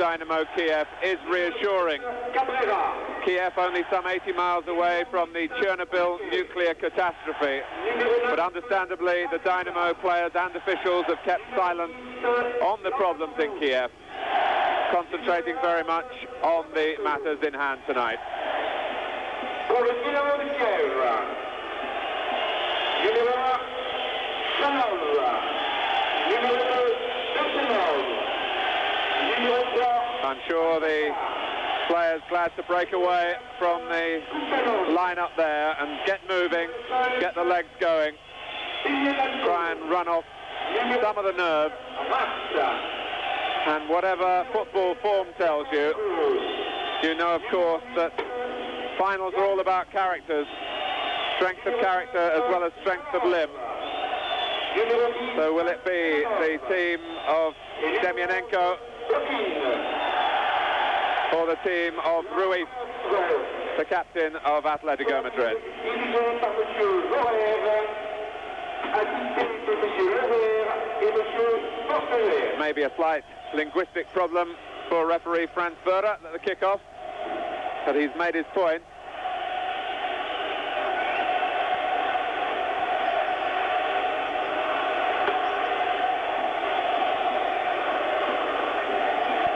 Dynamo Kiev is reassuring. Kiev only some 80 miles away from the Chernobyl nuclear catastrophe, but understandably the Dynamo players and officials have kept silent on the problems in Kiev, concentrating very much on the matters in hand tonight. I'm sure the players glad to break away from the line-up there and get moving, get the legs going, try and run off some of the nerves. And whatever football form tells you, you know, of course, that finals are all about characters, strength of character as well as strength of limb. So will it be the team of Semyonenko or the team of Ruiz, the captain of Atletico Madrid? Maybe a slight linguistic problem for referee Franz Werder at the kickoff, but he's made his point.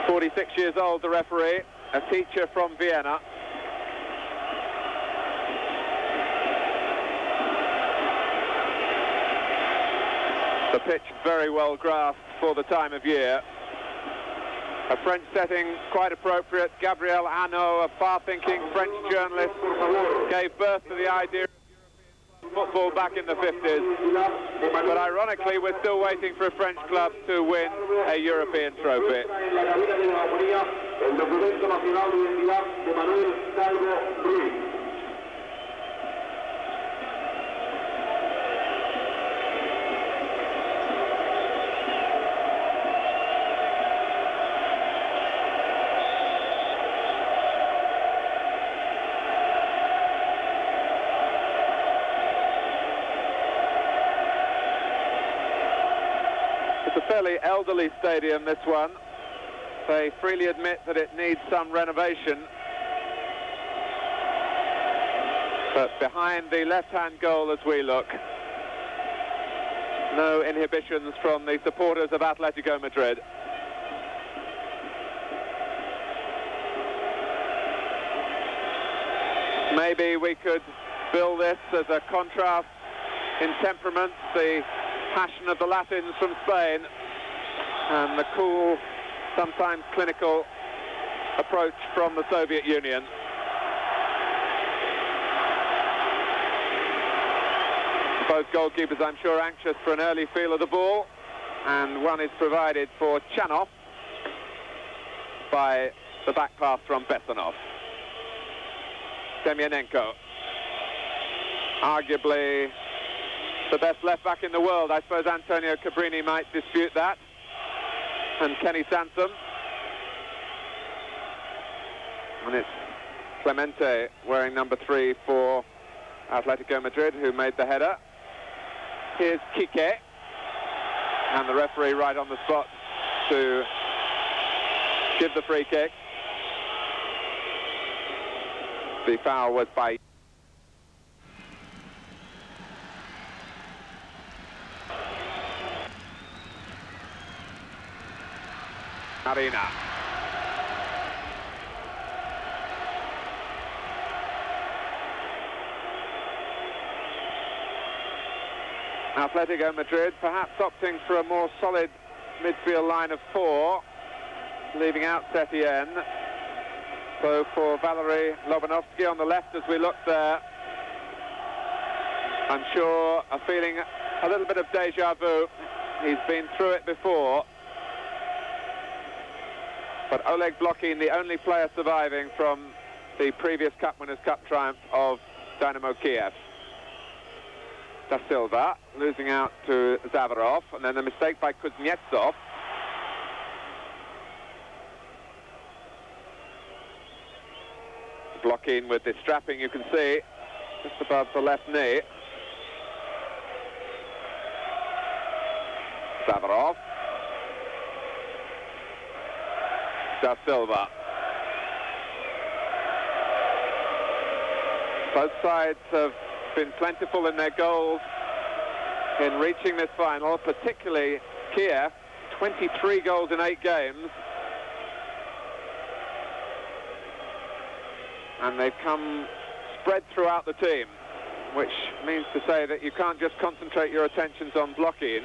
"46 years old, the referee, a teacher from Vienna. The pitch very well grasped for the time of year. A French setting quite appropriate. Gabriel Hanot, a far-thinking French journalist, gave birth to the idea of European football back in the 50s. But ironically, we're still waiting for a French club to win a European trophy. It's a fairly elderly stadium, this one. They freely admit that it needs some renovation. But behind the left-hand goal as we look, no inhibitions from the supporters of Atletico Madrid. Maybe we could bill this as a contrast in temperament, the passion of the Latins from Spain and the cool, sometimes clinical approach from the Soviet Union. Both goalkeepers, I'm sure, anxious for an early feel of the ball, and one is provided for Chanov by the back pass from Besonov. Semyonenko, arguably the best left-back in the world. I suppose Antonio Cabrini might dispute that. And Kenny Sansom. And it's Clemente wearing number 3 for Atletico Madrid who made the header. Here's Kike. And the referee right on the spot to give the free kick. The foul was by Arena. Atletico Madrid perhaps opting for a more solid midfield line of 4, leaving out Setien. So for Valery Lobanovsky on the left as we look there, I'm sure a feeling a little bit of deja vu. He's been through it before. But Oleg Blokhin, the only player surviving from the previous Cup Winners' Cup triumph of Dynamo Kiev. Da Silva losing out to Zavarov, and then a mistake by Kuznetsov. Blokhin with the strapping, you can see, just above the left knee. Zavarov. Da Silva. Both sides have been plentiful in their goals in reaching this final, particularly Kiev, 23 goals in 8 games. And they've come spread throughout the team, which means to say that you can't just concentrate your attentions on blocking.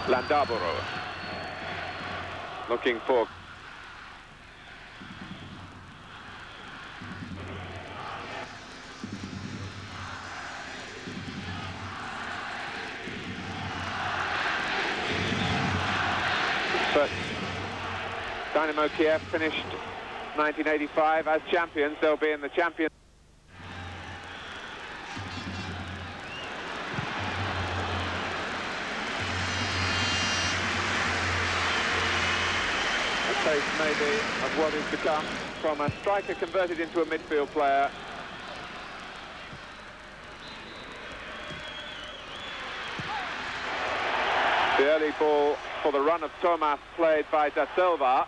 Landaburu looking for but Dynamo Kiev finished 1985 as champions. They'll be in the Champions. A taste maybe of what is to come from a striker converted into a midfield player. The early ball for the run of Thomas played by Da Silva.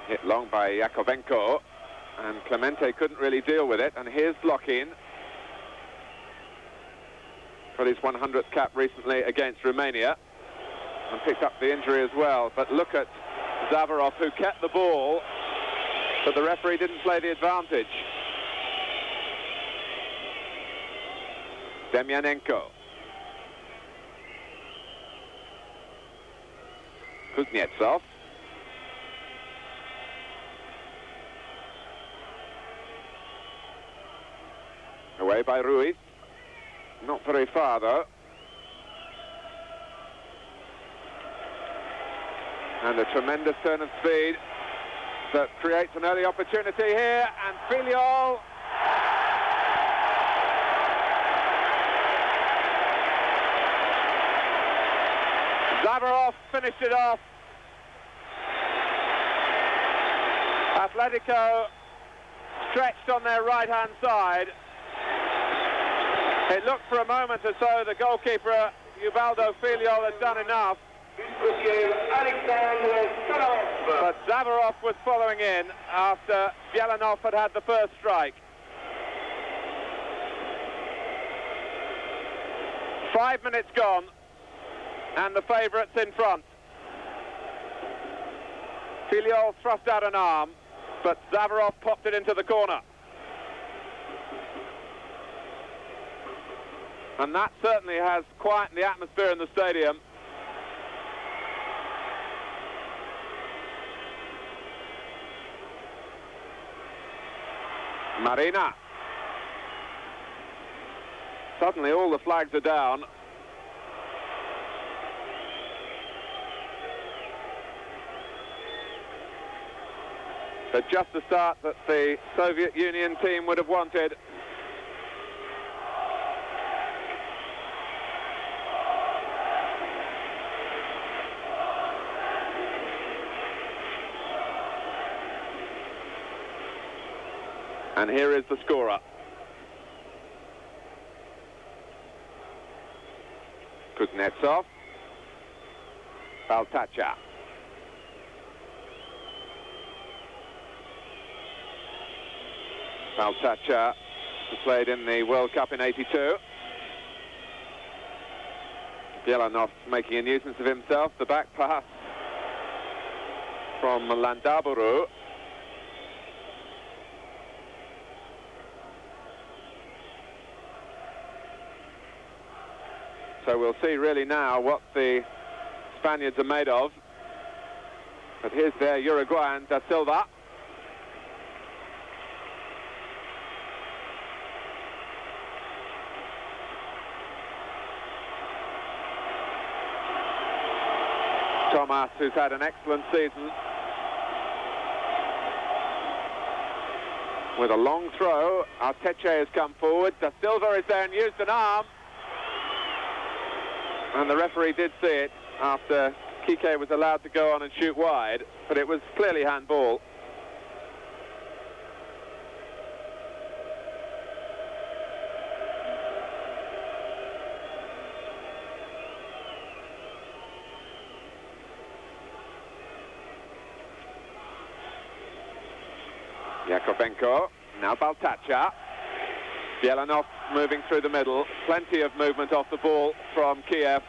Hit long by Yakovenko, and Clemente couldn't really deal with it, and here's Blockin. Got his 100th cap recently against Romania and picked up the injury as well, but look at Zavarov, who kept the ball, but the referee didn't play the advantage. Demyanenko. Kuznetsov. Away by Ruiz. Not very far, though. And a tremendous turn of speed that creates an early opportunity here, and Filiol. Zavarov finished it off. Atletico stretched on their right-hand side. It looked for a moment as though the goalkeeper, Ubaldo Filiol, had done enough. But Zavarov was following in after Bielanov had had the first strike. 5 minutes gone, and the favourites in front. Filiol thrust out an arm, but Zavarov popped it into the corner. And that certainly has quietened the atmosphere in the stadium. Marina. Suddenly all the flags are down. But just the start that the Soviet Union team would have wanted. And here is the scorer. Kuznetsov. Baltacha. Baltacha, who played in the World Cup in '82. Bielanov making a nuisance of himself. The back pass from Landaburu. So we'll see really now what the Spaniards are made of. But here's their Uruguayan, Da Silva. Thomas, who's had an excellent season. With a long throw, Atle has come forward. Da Silva is there and used an arm. And the referee did see it after Kike was allowed to go on and shoot wide, but it was clearly handball. Yakovenko, now Baltacha. Bielanov moving through the middle. Plenty of movement off the ball from Kiev.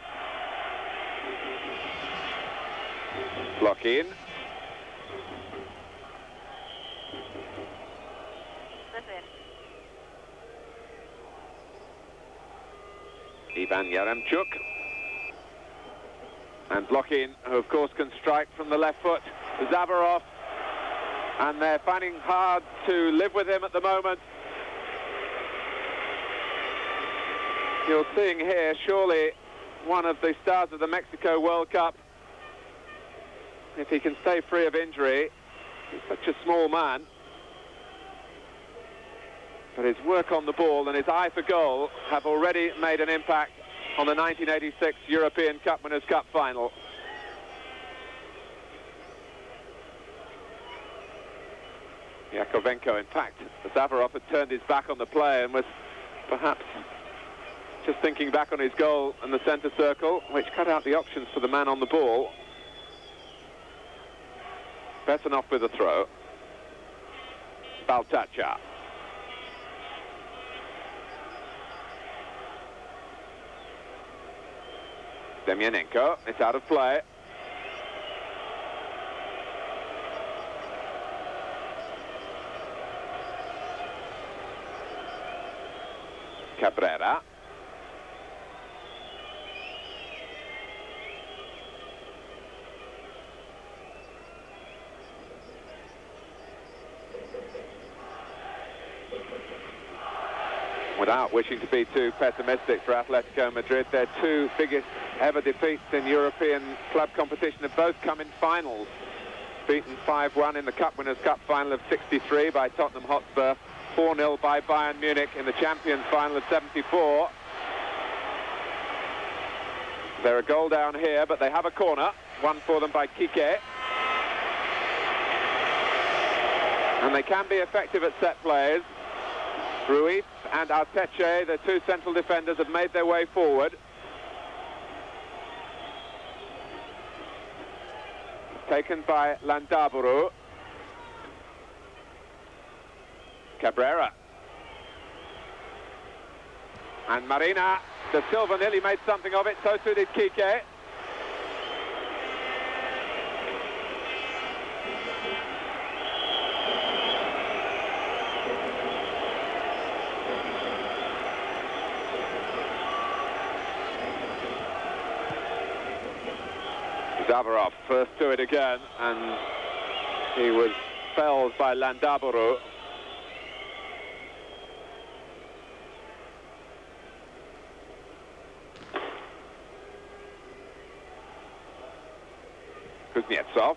Block in. Ivan Yaremchuk. And block in, who of course can strike from the left foot. Zavarov. And they're finding hard to live with him at the moment. You're seeing here, surely, one of the stars of the Mexico World Cup. If he can stay free of injury, he's such a small man. But his work on the ball and his eye for goal have already made an impact on the 1986 European Cup Winners' Cup final. Yakovenko, in fact, Zavarov had turned his back on the play and was perhaps just thinking back on his goal in the centre circle, which cut out the options for the man on the ball. Besanov with a throw. Baltacha. Demyanenko, it's out of play. Cabrera. Without wishing to be too pessimistic for Atletico Madrid, their two biggest ever defeats in European club competition have both come in finals. Beaten 5-1 in the Cup Winners' Cup final of '63 by Tottenham Hotspur, 4-0 by Bayern Munich in the Champions final of '74. They're a goal down here, but they have a corner, won for them by Kike. And they can be effective at set plays. Ruiz and Atle, the two central defenders, have made their way forward. Taken by Landaburu. Cabrera. And Marina. De Silva nearly made something of it, so too did Kike. Zavarov first to it again, and he was felled by Landaburu. Kuznetsov.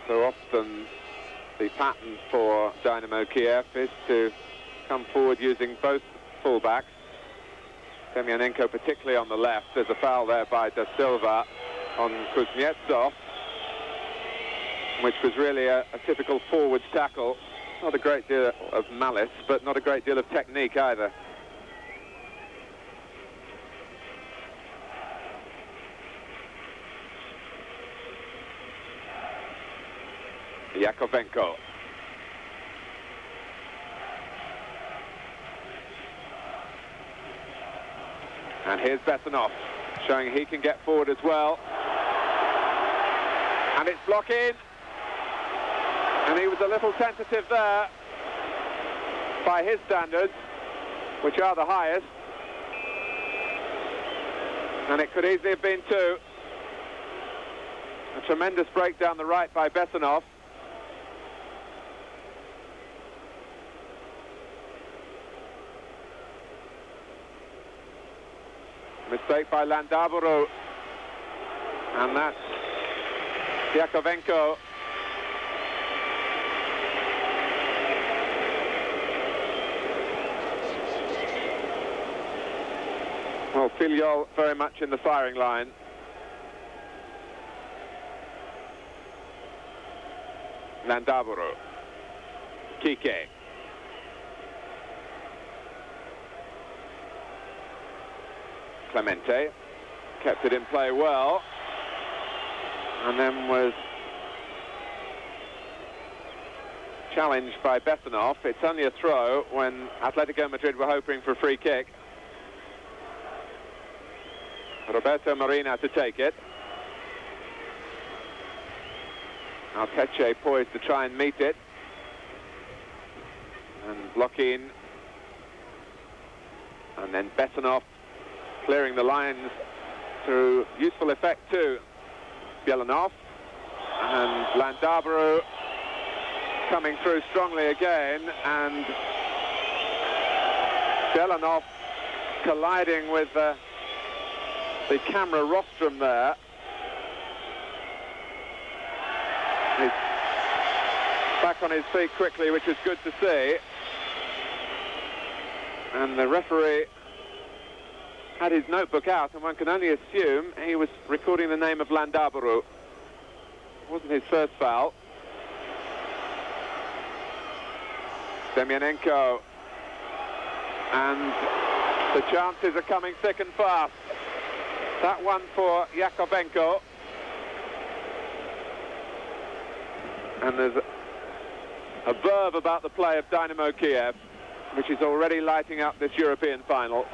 So often the pattern for Dynamo Kiev is to come forward using both fullbacks. Demyanenko particularly on the left. There's a foul there by De Silva on Kuznetsov, which was really a typical forwards tackle. Not a great deal of malice, but not a great deal of technique either. Yakovenko. And here's Besanov, showing he can get forward as well. And it's blocking. And he was a little tentative there, by his standards, which are the highest. And it could easily have been two. A tremendous break down the right by Besanov. Mistake by Landaburu, and that's Yakovenko. Filiol very much in the firing line. Landaburu. Kike. Clemente kept it in play well, and then was challenged by Besanov. It's only a throw when Atletico Madrid were hoping for a free kick. Roberto Marina to take it. Alteche poised to try and meet it. And block in. And then Besanov clearing the lines through useful effect too. Bielanov and Landaburu coming through strongly again, and Bielanov colliding with the camera rostrum there. He's back on his feet quickly, which is good to see. And the referee had his notebook out, and one can only assume he was recording the name of Landaburu. It wasn't his first foul. Demianenko, and the chances are coming thick and fast. That one for Yakovenko. And there's a verve about the play of Dynamo Kiev, which is already lighting up this European final.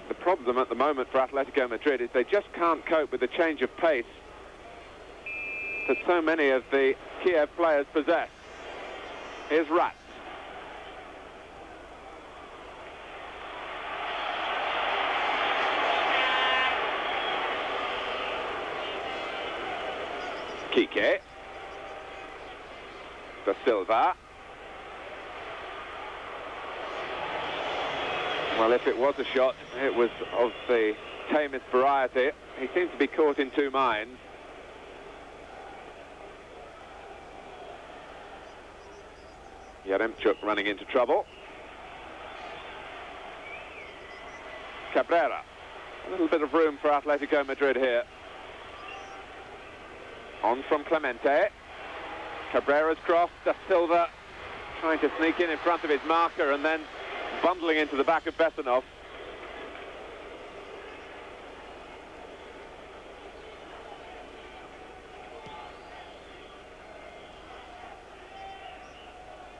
The problem at the moment for Atletico Madrid is they just can't cope with the change of pace that so many of the Kiev players possess. Here's Ratz. Kike. Da Silva. Well, if it was a shot, it was of the tamest variety. He seems to be caught in two minds. Yaremchuk running into trouble. Cabrera. A little bit of room for Atletico Madrid here. On from Clemente. Cabrera's cross. Da Silva trying to sneak in front of his marker and then bundling into the back of Besanov.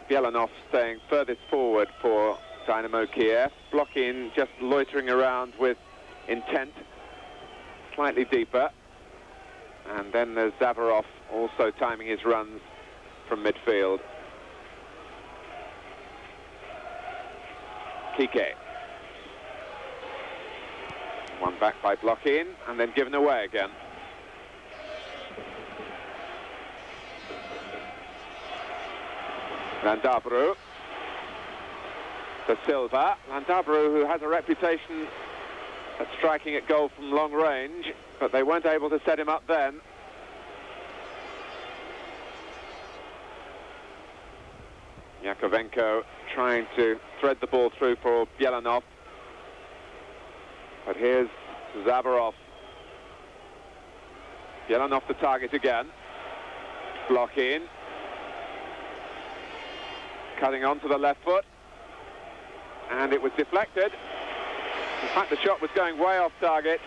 Bielanov staying furthest forward for Dynamo Kiev. Blocking, just loitering around with intent. Slightly deeper. And then there's Zavarov also timing his runs from midfield. Kike. One back by Blockin, and then given away again. Landaburu. Da Silva. Landaburu, who has a reputation at striking at goal from long range, but they weren't able to set him up then. Yakovenko trying to thread the ball through for Bielanov. But here's Zavarov. Bielanov the target again. Block in. Cutting on to the left foot. And it was deflected. In fact, the shot was going way off target.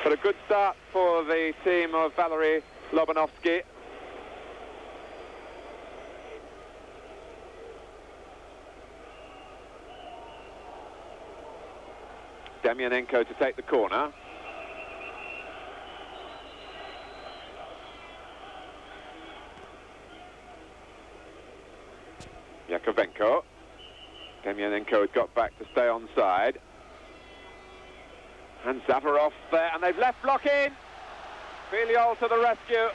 But a good start for the team of Valery Lobanovsky. Demianenko to take the corner. Yakovenko. Demianenko had got back to stay onside. And Zavarov there, and they've left Blockin. Filiol to the rescue.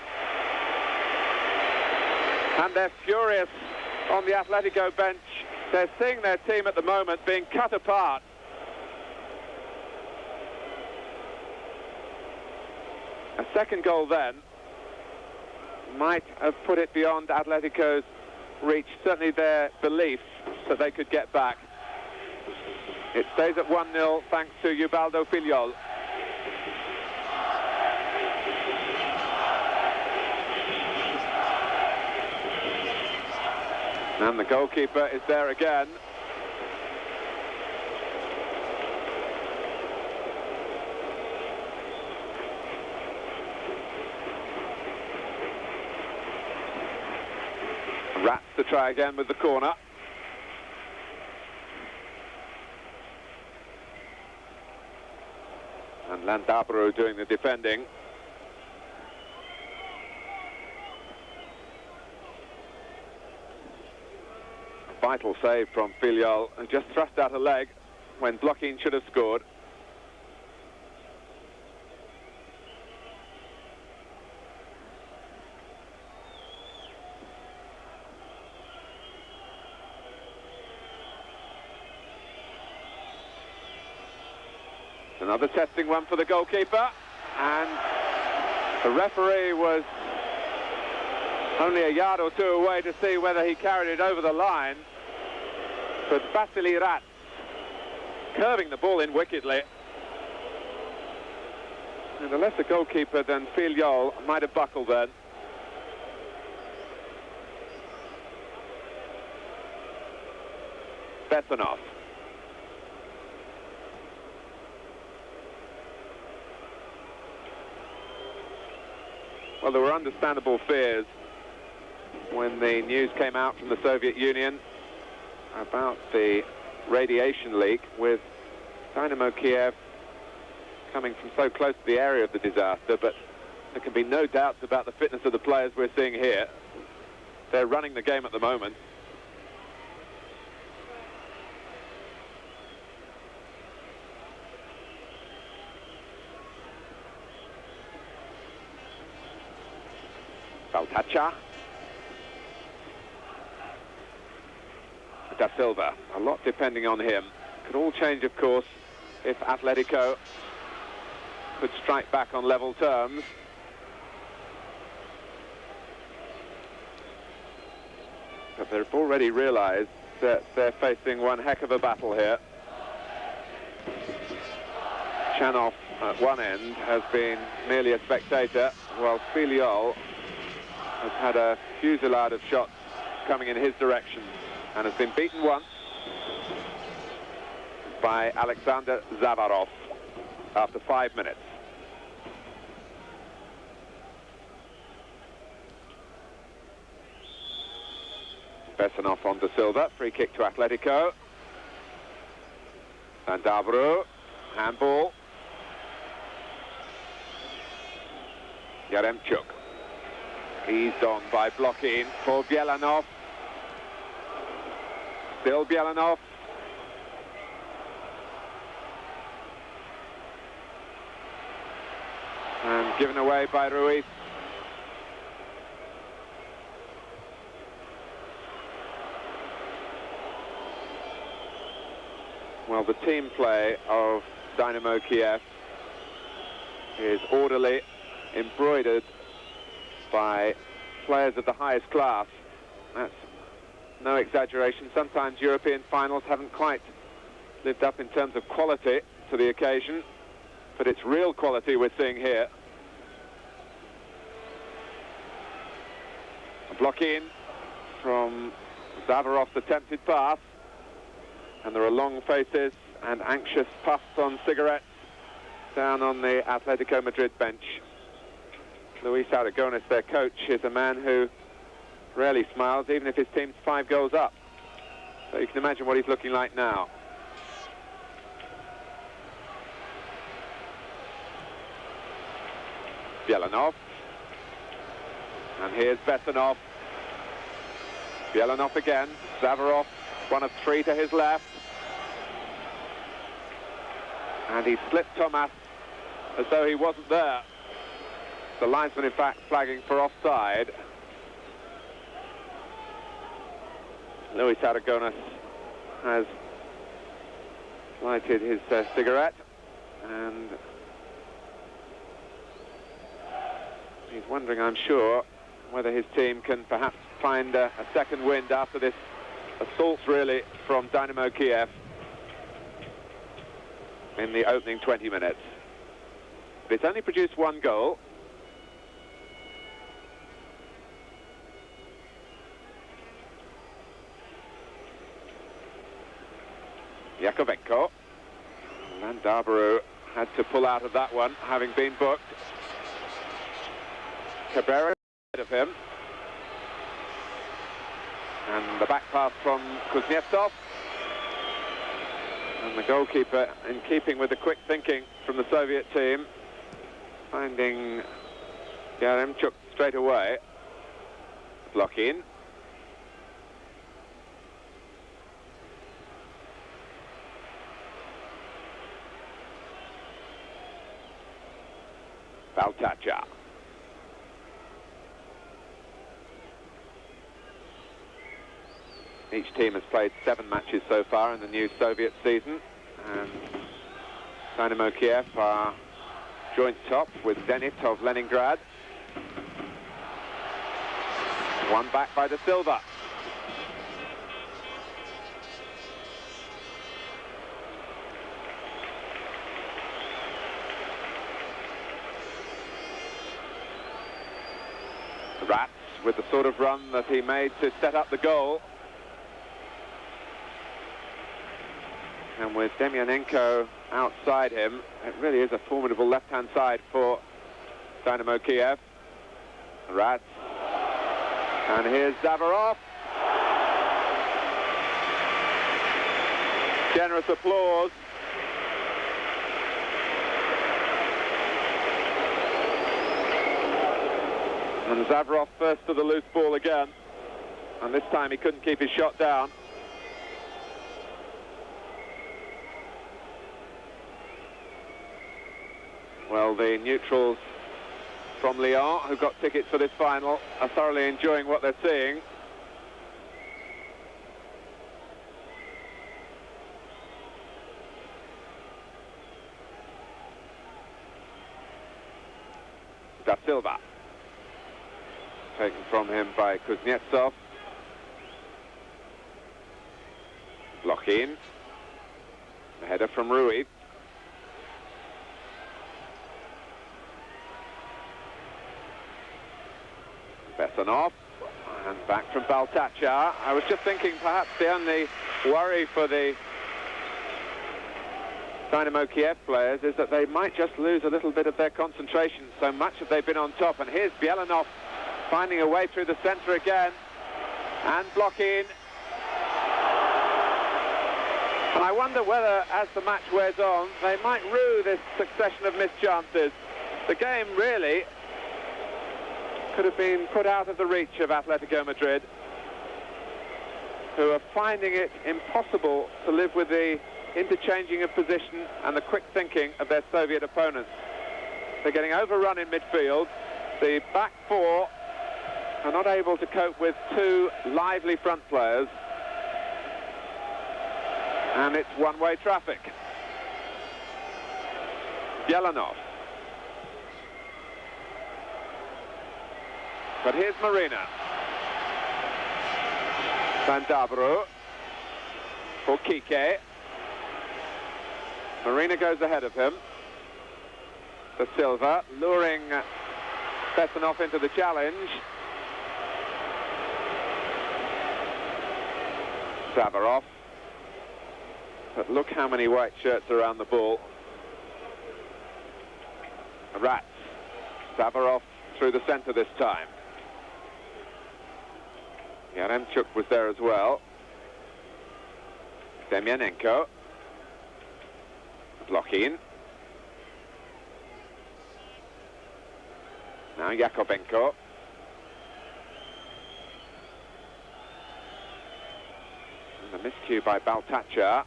And they're furious on the Atletico bench. They're seeing their team at the moment being cut apart. A second goal then might have put it beyond Atletico's reached certainly their belief that they could get back. It stays at 1-0 thanks to Ubaldo Filiol. And the goalkeeper is there again. Rats to try again with the corner. And Landaburu doing the defending. A vital save from Filiol, who just thrust out a leg when Blokhin should have scored. Another testing one for the goalkeeper, and the referee was only a yard or two away to see whether he carried it over the line. But Vasily Rats curving the ball in wickedly. And a lesser goalkeeper than Filiol might have buckled then. Bethanov. Well, there were understandable fears when the news came out from the Soviet Union about the radiation leak, with Dynamo Kiev coming from so close to the area of the disaster, but there can be no doubts about the fitness of the players we're seeing here. They're running the game at the moment. Baltacha. Da Silva, a lot depending on him. Could all change, of course, if Atletico could strike back on level terms. But they've already realised that they're facing one heck of a battle here. Chanov at one end has been merely a spectator, while Filiol has had a fusillade of shots coming in his direction and has been beaten once by Alexander Zavarov after 5 minutes. Besanoff on De Silva, free kick to Atletico. And Davro, handball. Yaremchuk. Eased on by Blokhin for Bielanov. Still Bielanov. And given away by Ruiz. Well, the team play of Dynamo Kiev is orderly, embroidered by players of the highest class. That's no exaggeration. Sometimes European finals haven't quite lived up in terms of quality to the occasion, but it's real quality we're seeing here. A block in from Zavarov's attempted pass, and there are long faces and anxious puffs on cigarettes down on the Atletico Madrid bench. Luis Aragonés, their coach, is a man who rarely smiles, even if his team's 5 goals up. So you can imagine what he's looking like now. Bielanov. And here's Bessanov. Bielanov again. Zavarov, one of 3 to his left. And he slipped Thomas as though he wasn't there. The linesman, in fact, flagging for offside. Luis Aragonés has lighted his cigarette, and he's wondering, I'm sure, whether his team can perhaps find a second wind after this assault, really, from Dynamo Kiev in the opening 20 minutes. But it's only produced one goal. Yakovenko. And Darbaru had to pull out of that one, having been booked. Cabrera ahead of him. And the back pass from Kuznetsov. And the goalkeeper, in keeping with the quick thinking from the Soviet team, finding Yaremchuk straight away. Block in. Baltacha. Each team has played 7 matches so far in the new Soviet season, and Dynamo Kiev are joint top with Zenit of Leningrad. One back by Da Silva. Rats with the sort of run that he made to set up the goal. And with Demyanenko outside him, it really is a formidable left-hand side for Dynamo Kiev. Rats. And here's Zavarov. Generous applause. And Zavarov first to the loose ball again. And this time he couldn't keep his shot down. Well, the neutrals from Lyon, who got tickets for this final, are thoroughly enjoying what they're seeing. Da Silva. Taken from him by Kuznetsov. Block in. The header from Rui. Bessanov, and back from Baltacha. I was just thinking perhaps the only worry for the Dynamo Kiev players is that they might just lose a little bit of their concentration, so much that they've been on top. And here's Bielanov finding a way through the centre again, and block in. And I wonder whether, as the match wears on, they might rue this succession of missed chances. The game really could have been put out of the reach of Atletico Madrid, who are finding it impossible to live with the interchanging of position and the quick thinking of their Soviet opponents. They're getting overrun in midfield. The back four are not able to cope with 2 lively front players, and it's one-way traffic. Bielanov. But here's Marina. Sandabro for Kike. Marina goes ahead of him. Da Silva luring Bessanov into the challenge. Zavarov. But look how many white shirts are around the ball. Rats. Zavarov through the centre this time. Yaremchuk was there as well. Demyanenko. Block in. Now Yakovenko. And a miscue by Baltacha.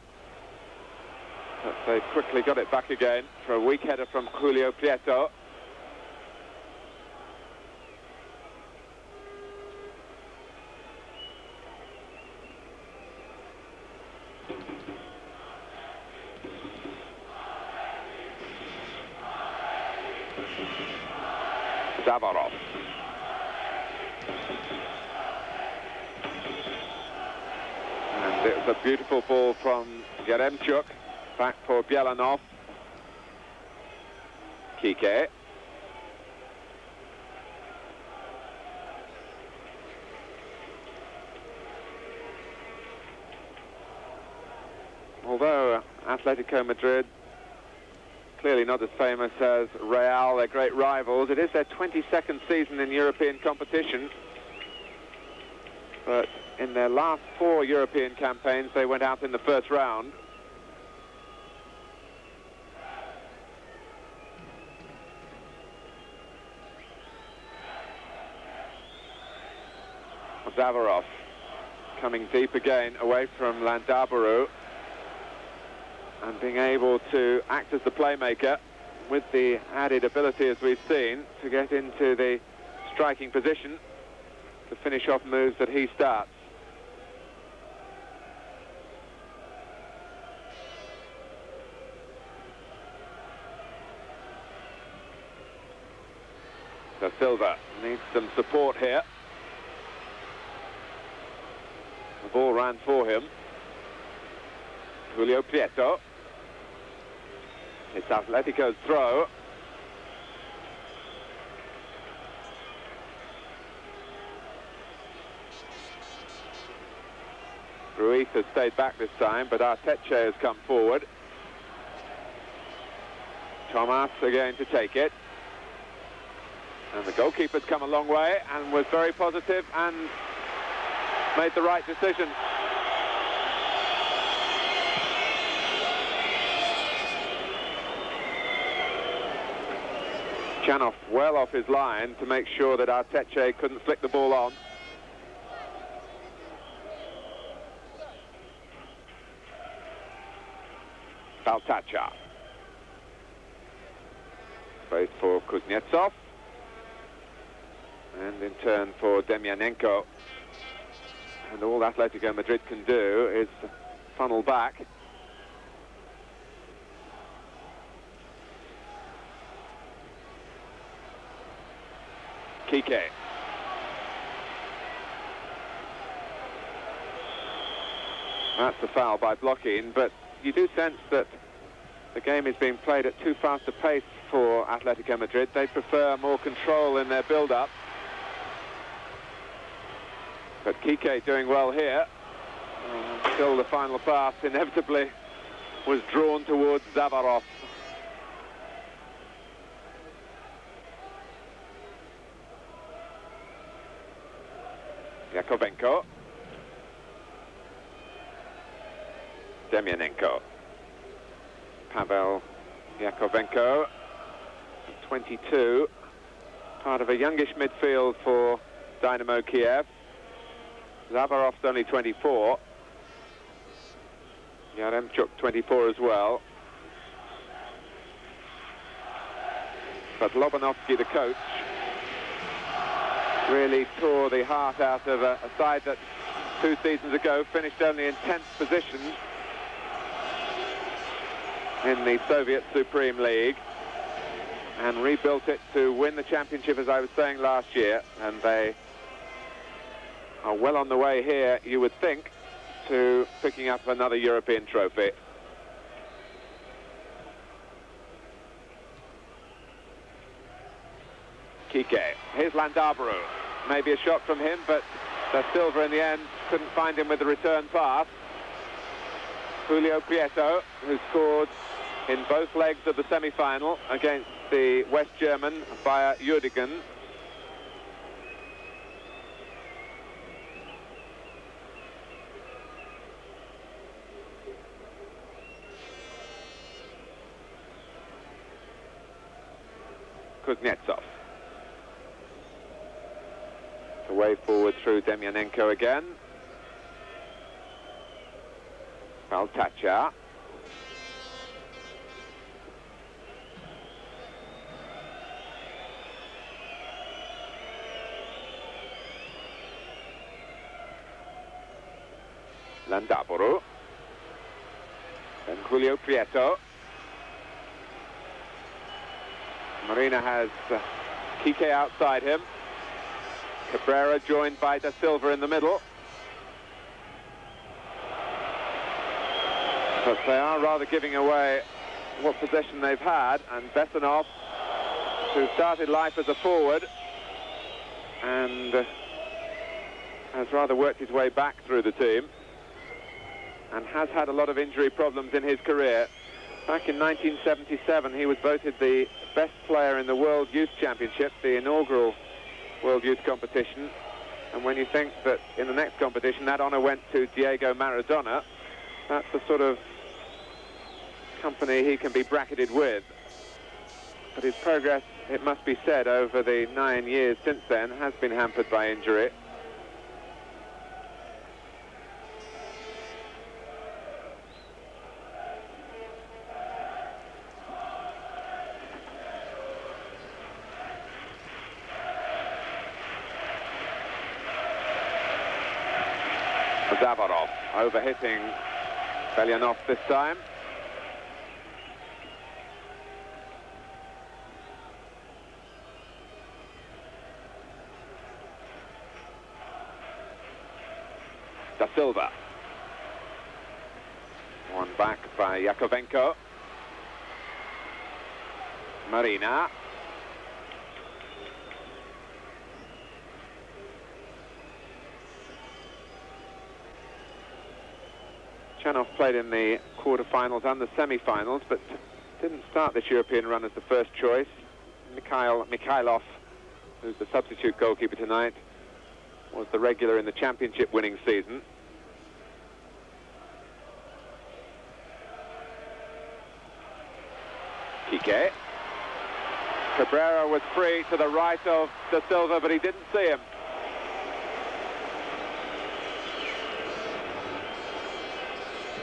But they've quickly got it back again for a weak header from Julio Prieto. Zavarov. It was a beautiful ball from Yaremchuk, back for Bielanov. Kike. Although Atletico Madrid, clearly not as famous as Real, their great rivals, it is their 22nd season in European competition. But in their last 4 European campaigns, they went out in the first round. Zavarov coming deep again away from Landaburu and being able to act as the playmaker with the added ability, as we've seen, to get into the striking position to finish off moves that he starts. So Silva needs some support here. The ball ran for him. Julio Prieto. It's Atletico's throw. Ruiz has stayed back this time, but Atle has come forward. Thomas again to take it. And the goalkeeper's come a long way and was very positive and made the right decision. Chanov well off his line to make sure that Arteche couldn't flick the ball on. Baltacha. Space for Kuznetsov. And in turn for Demyanenko. And all Atletico Madrid can do is funnel back. Kike. That's a foul by blocking, but you do sense that the game is being played at too fast a pace for Atletico Madrid. They prefer more control in their build-up. But Kike doing well here. Still the final pass inevitably was drawn towards Zavarov. Yakovenko. Demyanenko. Pavel Yakovenko, 22, part of a youngish midfield for Dynamo Kiev. Zavarov's only 24. Yaremchuk 24 as well. But Lobanovsky, the coach, really tore the heart out of a side that 2 seasons ago finished only in 10th position in the Soviet Supreme League and rebuilt it to win the championship, as I was saying last year, and they are well on the way here, you would think, to picking up another European trophy. Kike, here's Landaburu. Maybe a shot from him, but Da Silva in the end couldn't find him with the return pass. Julio Prieto, who scored in both legs of the semi-final against the West German Bayer Uerdingen. Kuznetsov. The way forward through Demyanenko again. Baltacha. Landaburu. Then Julio Prieto. Marina has Kike outside him. Cabrera joined by Da Silva in the middle. But they are rather giving away what possession they've had, and Besanov, who started life as a forward and has rather worked his way back through the team and has had a lot of injury problems in his career. Back in 1977 he was voted the best player in the World Youth Championship, the inaugural World Youth competition, and when you think that in the next competition that honour went to Diego Maradona, that's the sort of company he can be bracketed with. But his progress, it must be said, over the 9 years since then has been hampered by injury. Zavarov overhitting Belyanov this time. Da Silva. One back by Yakovenko. Marina. Chanov played in the quarter-finals and the semi-finals, but didn't start this European run as the first choice. Mikhailov, who's the substitute goalkeeper tonight, was the regular in the championship winning season. Kike. Cabrera was free to the right of Da Silva, but he didn't see him.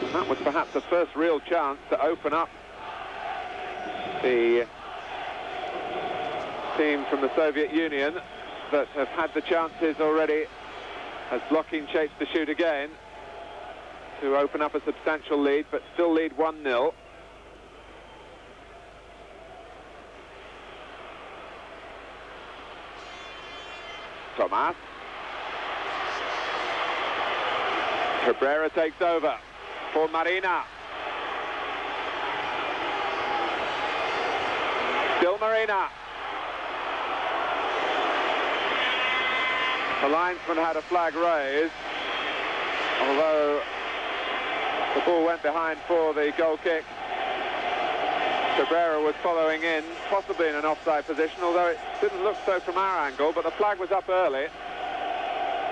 And that was perhaps the first real chance to open up the team from the Soviet Union that have had the chances already, as Blokhin shapes to shoot again, to open up a substantial lead, but still lead 1-0. Tomas. Cabrera takes over for Marina. Still Marina. The linesman had a flag raised, although the ball went behind for the goal kick. Cabrera was following in, possibly in an offside position, although it didn't look so from our angle, but the flag was up early,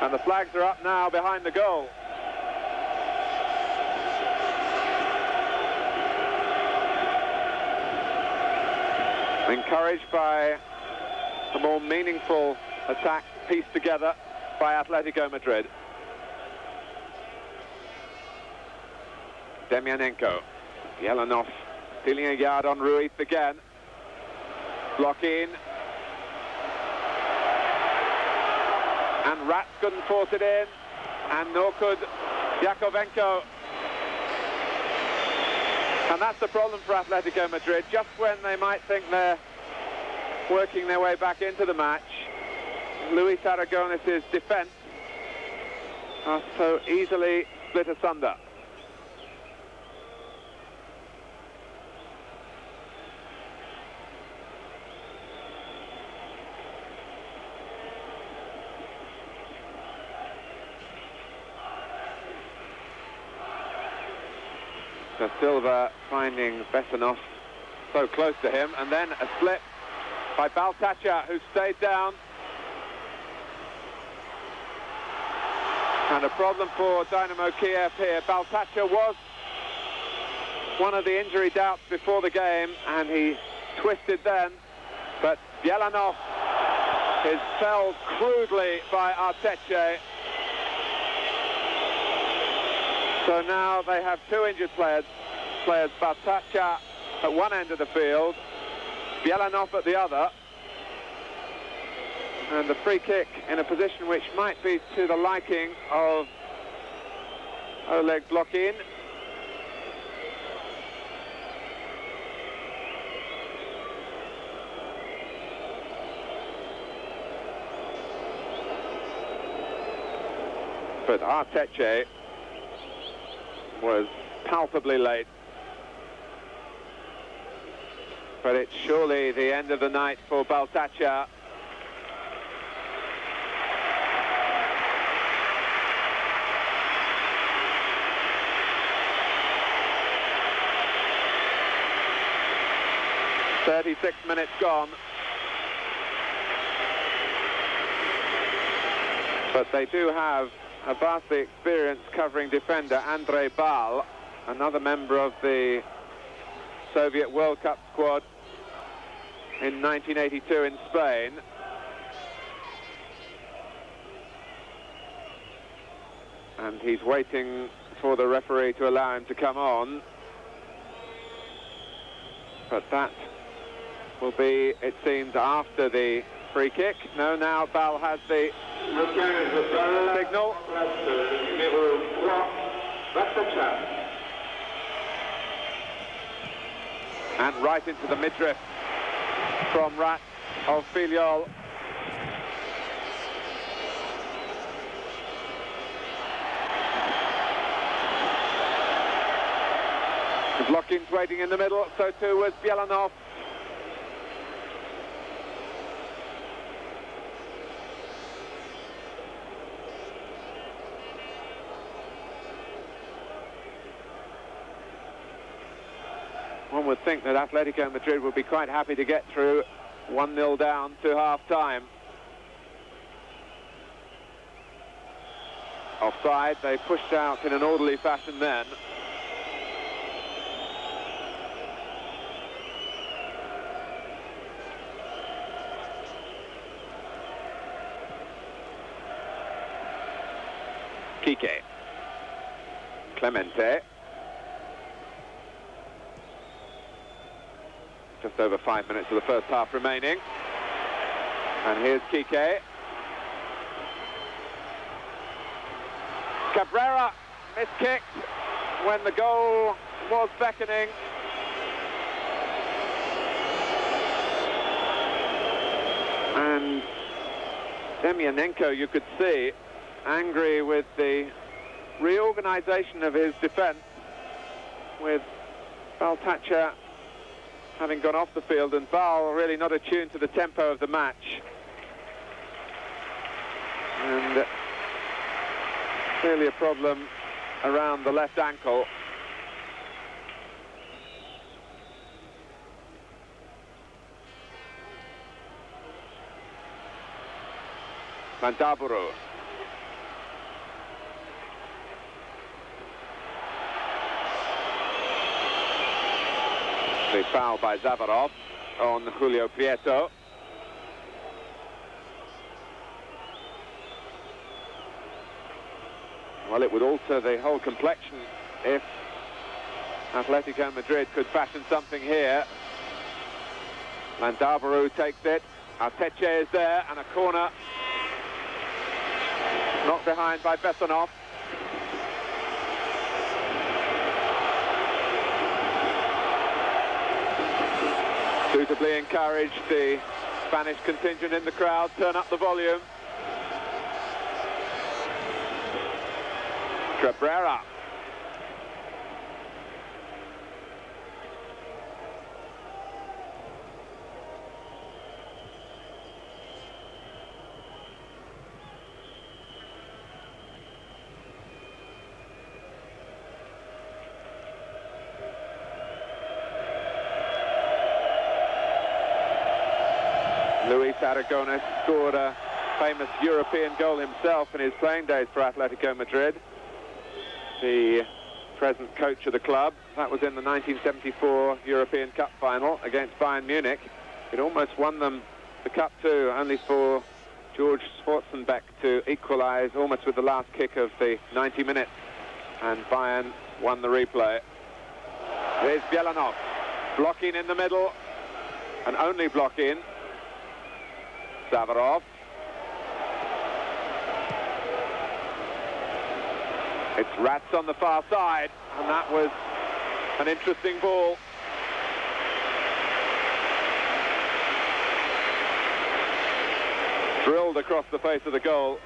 and the flags are up now behind the goal. Encouraged by a more meaningful attack pieced together by Atletico Madrid. Demyanenko. Yelanov stealing a yard on Ruiz again. Blokhin. And Rats couldn't force it in, and nor could Yakovenko. And that's the problem for Atletico Madrid. Just when they might think they're working their way back into the match, Luis Aragones' defence are so easily split asunder. Da Silva finding Besanov so close to him, and then a slip by Baltacha, who stayed down. And a problem for Dynamo Kiev here. Baltacha was one of the injury doubts before the game, and he twisted then, but Yelanov is felled crudely by Arteche. So now they have two injured players, Baltacha at one end of the field, Yelanov at the other, and the free kick in a position which might be to the liking of Oleg Blokhin. But Arteche was palpably late. But it's surely the end of the night for Baltacha. "36 minutes gone." But they do have a vastly experienced covering defender, Andrei Bal, another member of the Soviet World Cup squad in 1982 in Spain. And he's waiting for the referee to allow him to come on. But that will be, it seems, after the free kick. No, now Bal has the signal. And right into the midriff from Rat of Filiol. Vlokin's waiting in the middle, so too was Bielanov. One would think that Atletico Madrid would be quite happy to get through 1-0 down to half-time. Offside, they pushed out in an orderly fashion then. Kike. Clemente. Just over 5 minutes of the first half remaining. And here's Kike. Cabrera miskicked when the goal was beckoning. And Demyanenko, you could see, angry with the reorganization of his defence, with Baltacha having gone off the field and Bal really not attuned to the tempo of the match. And clearly a problem around the left ankle. Mandaburu. The foul by Zavarov on Julio Prieto. Well, it would alter the whole complexion if Atletico Madrid could fashion something here. Mandaburu takes it. Arteche is there, and a corner knocked behind by Bessonov. Suitably encouraged the Spanish contingent in the crowd, turn up the volume. Cabrera. Luis Aragonés scored a famous European goal himself in his playing days for Atletico Madrid, the present coach of the club. That was in the 1974 European Cup final against Bayern Munich. It almost won them the Cup too, only for George Schwarzenbeck to equalise almost with the last kick of the 90 minutes, and Bayern won the replay. Here's Bielanov, blocking in the middle, and only block in. Zavarov. It's Rats on the far side, and that was an interesting ball. Drilled across the face of the goal.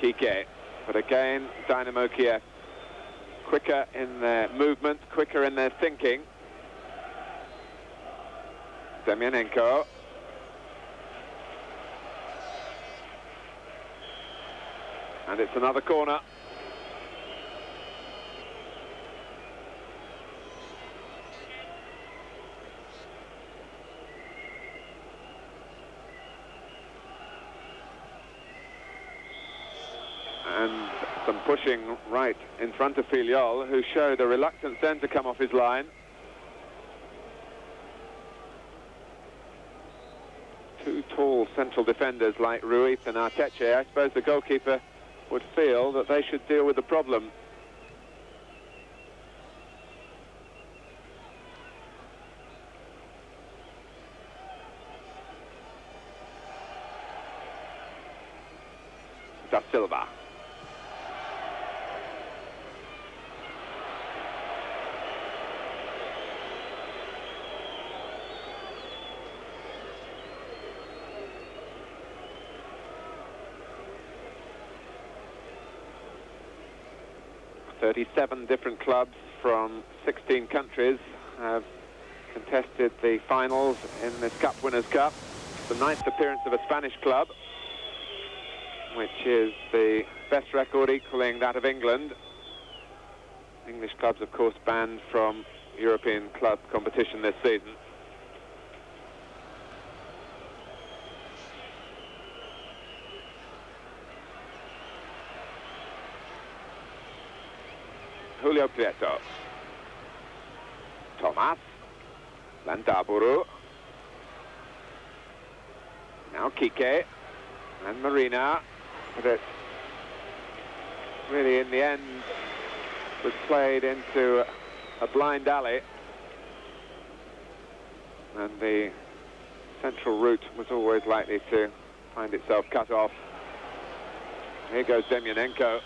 Kike. But again, Dynamo Kiev quicker in their movement, quicker in their thinking. Demyanenko. And it's another corner. And some pushing right in front of Filiol, who showed a reluctance then to come off his line. Two tall central defenders like Ruiz and Atle. I suppose the goalkeeper would feel that they should deal with the problem. Da Silva. "37 different clubs from 16 countries have contested the finals in this Cup Winners' Cup. The 9th appearance of a Spanish club, which is the best record, equalling that of England. English clubs, of course, banned from European club competition this season. Julio Prieto. Thomas. Landaburu. Now Kike. And Marina. But it really, in the end, was played into a blind alley. And the central route was always likely to find itself cut off. Here goes Demyanenko,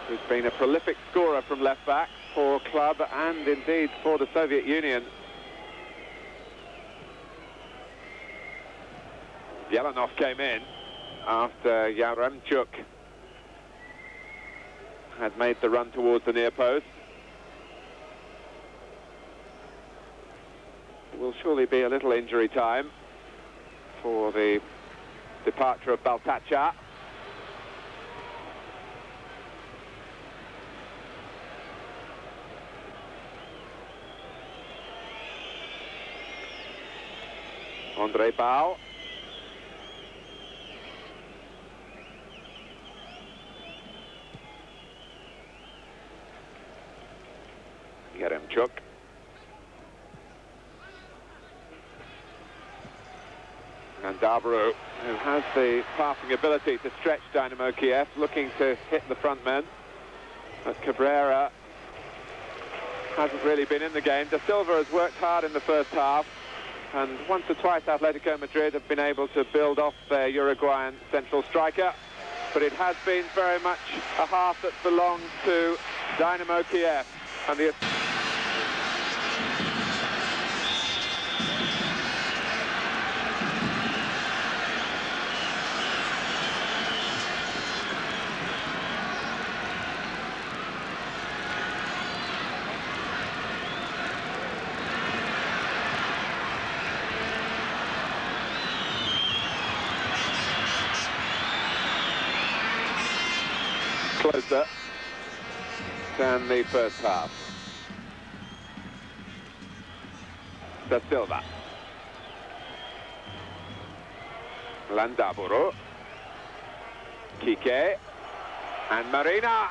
who's been a prolific scorer from left-back for club and indeed for the Soviet Union. Yelanov came in after Yaremchuk had made the run towards the near post. It will surely be a little injury time for the departure of Baltacha. Andrei Bau. Yaremchuk. And Dabru, who has the passing ability to stretch Dynamo Kiev, looking to hit the front men. But Cabrera hasn't really been in the game. Da Silva has worked hard in the first half, and once or twice Atletico Madrid have been able to build off their Uruguayan central striker, but it has been very much a half that belongs to Dynamo Kiev. And the closer than the first half. Da Silva. Landaburu. Kike. And Marina.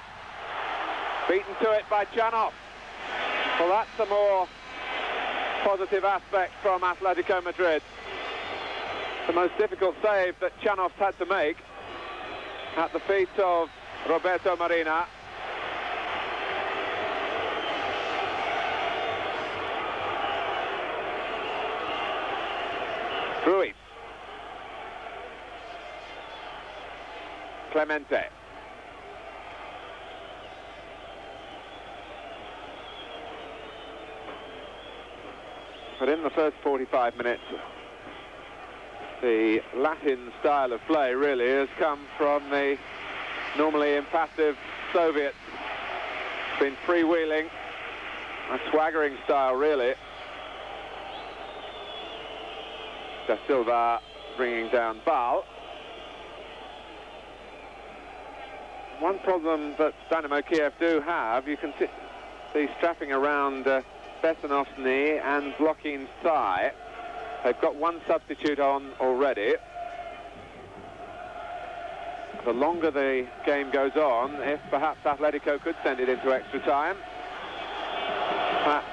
Beaten to it by Chanov. Well, that's a more positive aspect from Atletico Madrid. The most difficult save that Chanov's had to make at the feet of Roberto Marina. Ruiz. Clemente. But in the first 45 minutes, the Latin style of play really has come from the normally impassive Soviets. Been freewheeling, a swaggering style really. Da Silva bringing down Bal. One problem that Dynamo Kiev do have, you can see strapping around Besanov's knee and Blokin's thigh. They've got one substitute on already. The longer the game goes on, if perhaps Atletico could send it into extra time, that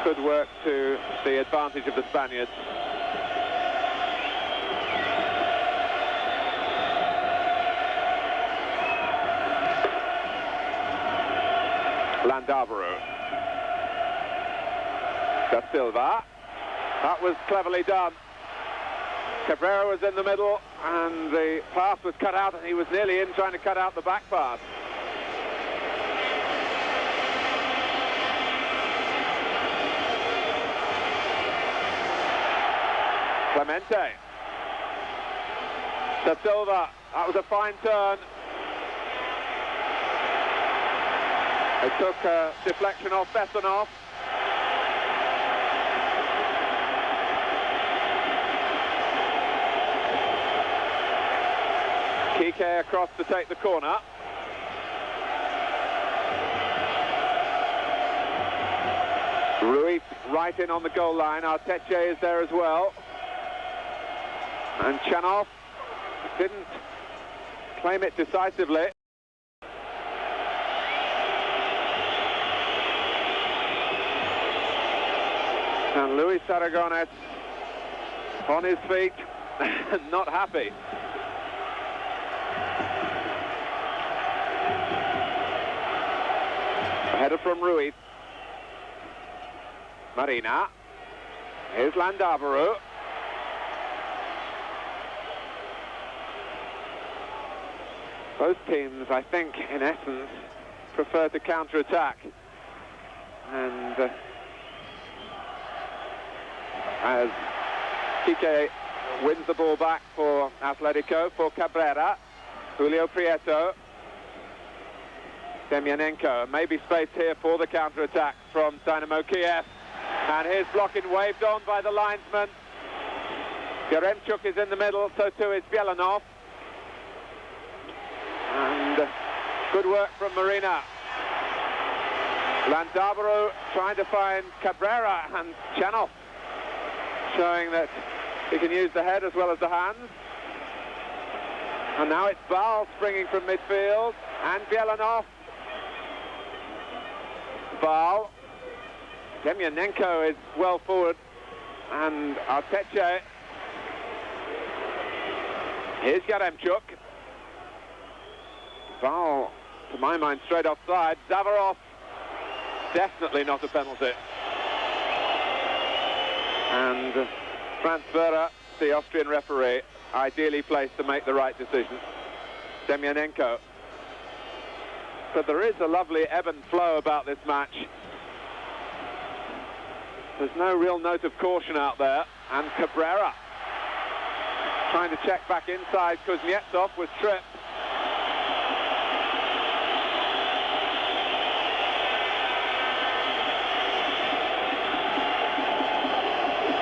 could work to the advantage of the Spaniards. Landaburu. Da Silva. That was cleverly done. Cabrera was in the middle and the pass was cut out, and he was nearly in trying to cut out the back pass. Clemente. Da Silva. That was a fine turn. It took a deflection off Besanov. Kike across to take the corner. Ruiz right in on the goal line. Atle is there as well. And Chanov didn't claim it decisively. And Luis Aragonés on his feet, not happy. A header from Ruiz. Marina. Here's Landaburu. Both teams, I think, in essence, prefer to counter-attack. And as Kike wins the ball back for Atletico, for Cabrera, Julio Prieto, Demyanenko, maybe space here for the counter-attack from Dynamo Kiev. And here's blocking waved on by the linesman. Yaremchuk is in the middle, so too is Bielanov. And good work from Marina. Landaburu trying to find Cabrera, and Chanov showing that he can use the head as well as the hands. And now it's Bal springing from midfield, and Bielanov. Bal. Demyanenko is well forward, and Atle. Here's Yaremchuk. Bal, to my mind, straight offside. Zavarov, definitely not a penalty. And Franz Vera, the Austrian referee, ideally placed to make the right decision. Demyanenko. But there is a lovely ebb and flow about this match. There's no real note of caution out there. And Cabrera trying to check back inside. Kuznetsov was tripped.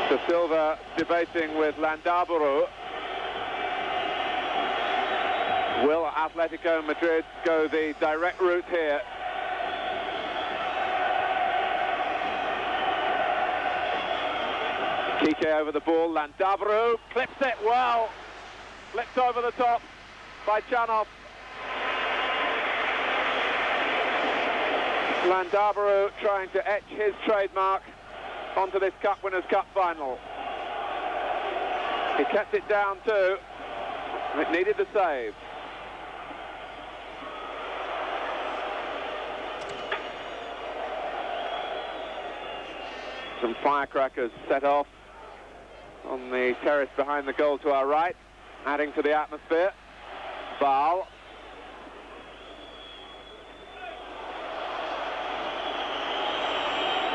Da Silva debating with Landaburu. Will Atletico Madrid go the direct route here? Kike over the ball, Landaburu clips it well, flipped over the top by Chanov. Landaburu trying to etch his trademark onto this Cup Winners' Cup final. He kept it down too, it needed the save. Some firecrackers set off on the terrace behind the goal to our right, adding to the atmosphere. Bal.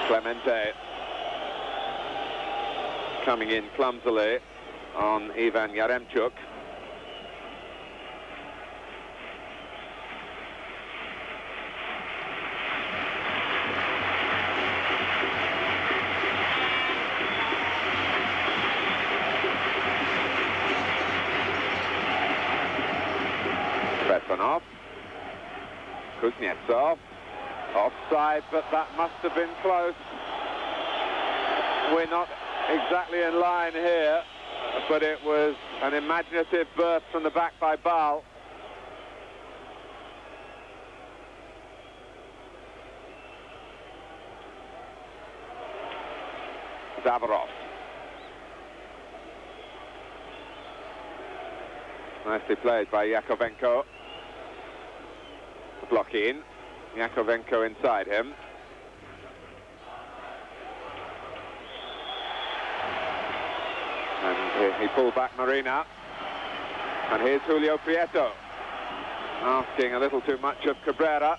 Clemente coming in clumsily on Ivan Yaremchuk. Villanov. Kuznetsov. Offside, but that must have been close. We're not exactly in line here, but it was an imaginative burst from the back by Bal. Zavarov. Nicely played by Yakovenko. The block in. Yakovenko inside him. And he pulled back Marina. And here's Julio Prieto, asking a little too much of Cabrera.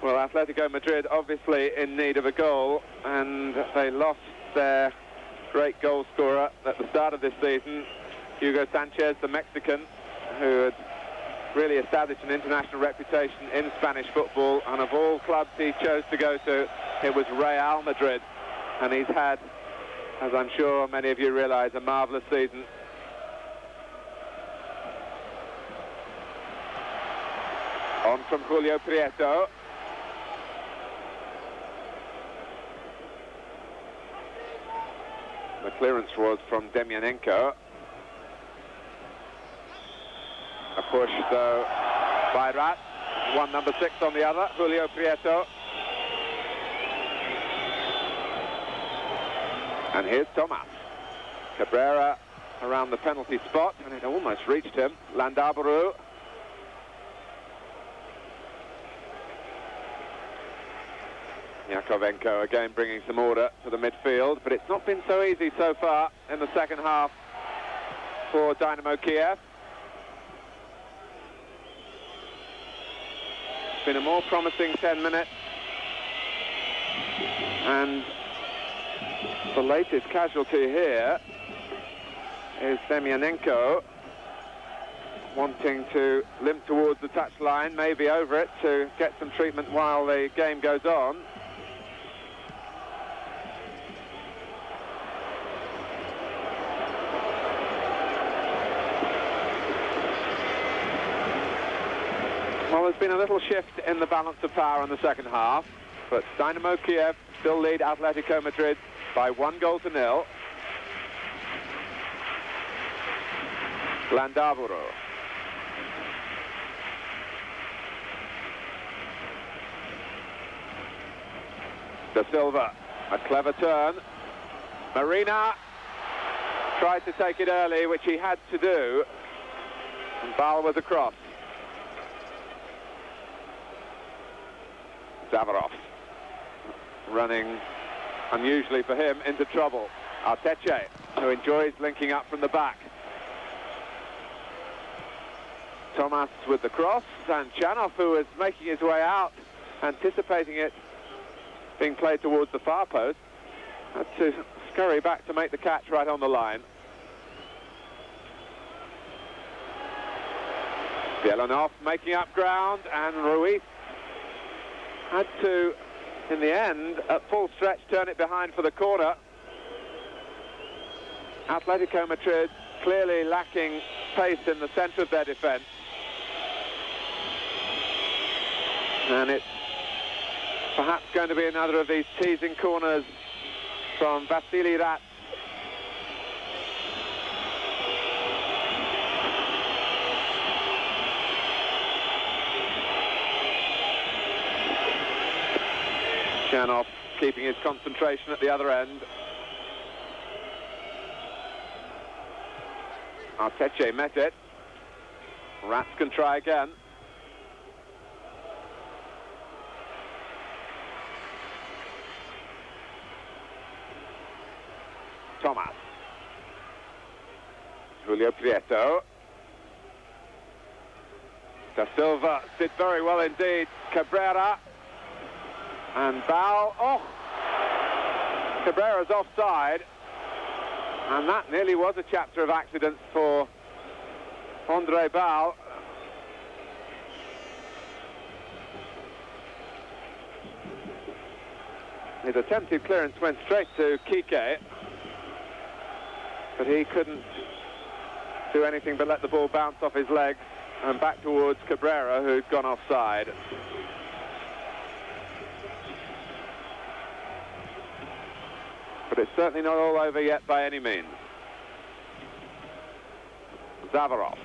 Well, Atletico Madrid obviously in need of a goal, and they lost their great goal scorer at the start of this season, Hugo Sanchez, the Mexican, who had really established an international reputation in Spanish football, and of all clubs he chose to go to, it was Real Madrid. And he's had, as I'm sure many of you realise, a marvellous season. On from Julio Prieto. The clearance was from Demyanenko. A push, though, by Rat. One number 6 on the other, Julio Prieto. And here's Thomas. Cabrera around the penalty spot, and it almost reached him. Landaburu. Yakovenko again bringing some order to the midfield, but it's not been so easy so far in the second half for Dynamo Kiev. It's been a more promising 10 minutes, and the latest casualty here is Semyanenko, wanting to limp towards the touchline, maybe over it, to get some treatment while the game goes on. Well, there's been a little shift in the balance of power in the second half, but Dynamo Kiev still lead Atletico Madrid by 1-0. Landaburu. Da Silva, a clever turn. Marina tried to take it early, which he had to do, and Bal was across. Zavarov, running unusually for him into trouble. Atle, who enjoys linking up from the back. Thomas with the cross, and Chanov, who was making his way out, anticipating it being played towards the far post, had to scurry back to make the catch right on the line. Villanov making up ground, and Ruiz had to, in the end, at full stretch, turn it behind for the corner. Atletico Madrid clearly lacking pace in the centre of their defence. And it's perhaps going to be another of these teasing corners from Vasily Rat. Chanov keeping his concentration at the other end. Arteche met it. Rats can try again. Thomas. Julio Prieto. Da Silva did very well indeed. Cabrera. And Bal, oh! Cabrera's offside. And that nearly was a chapter of accidents for Andre Bal. His attempted clearance went straight to Kike, but he couldn't do anything but let the ball bounce off his legs and back towards Cabrera, who'd gone offside. But it's certainly not all over yet by any means. Zavarov.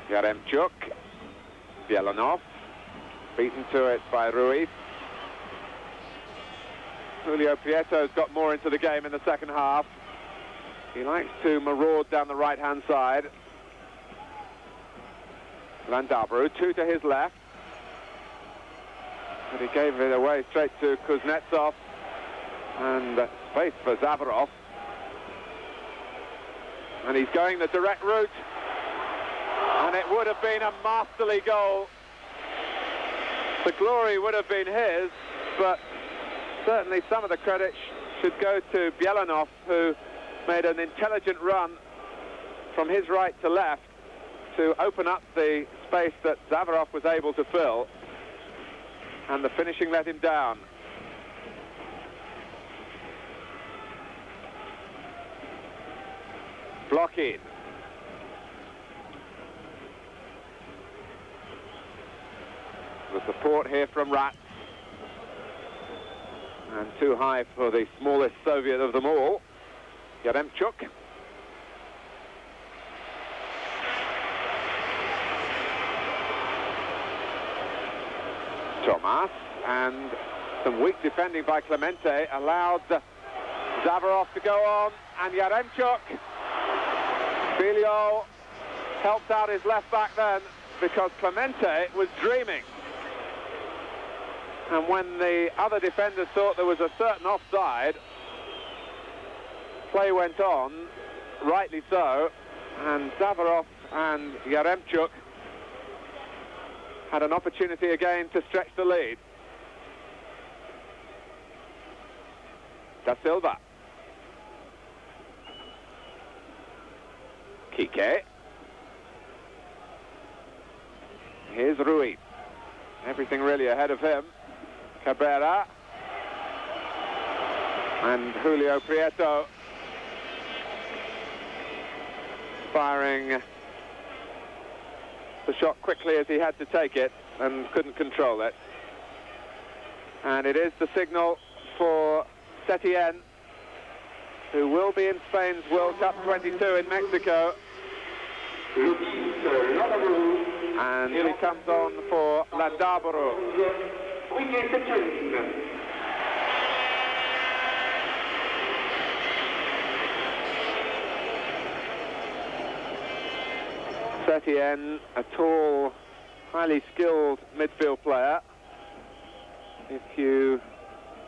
Yaremchuk. Bielanov. Beaten to it by Ruiz. Julio Prieto's got more into the game in the second half. He likes to maraud down the right-hand side. Landaburu, two to his left. But he gave it away straight to Kuznetsov. And space for Zavarov. And he's going the direct route. And it would have been a masterly goal. The glory would have been his, but certainly some of the credit should go to Bielanov, who made an intelligent run from his right to left to open up the space that Zavarov was able to fill, and the finishing let him down. Blocking. The support here from Rats. And too high for the smallest Soviet of them all, Yaremchuk. Tomas, and some weak defending by Clemente allowed Zavarov to go on, and Yaremchuk. Filio helped out his left back then because Clemente was dreaming. And when the other defenders thought there was a certain offside, play went on, rightly so, and Zavarov and Yaremchuk had an opportunity again to stretch the lead. Da Silva. Kike. Here's Ruiz. Everything really ahead of him. Cabrera and Julio Prieto firing the shot quickly as he had to take it and couldn't control it. And it is the signal for Setien, who will be in Spain's World Cup 22 in Mexico. And he comes on for Landaburu. Setien, a tall, highly skilled midfield player. If you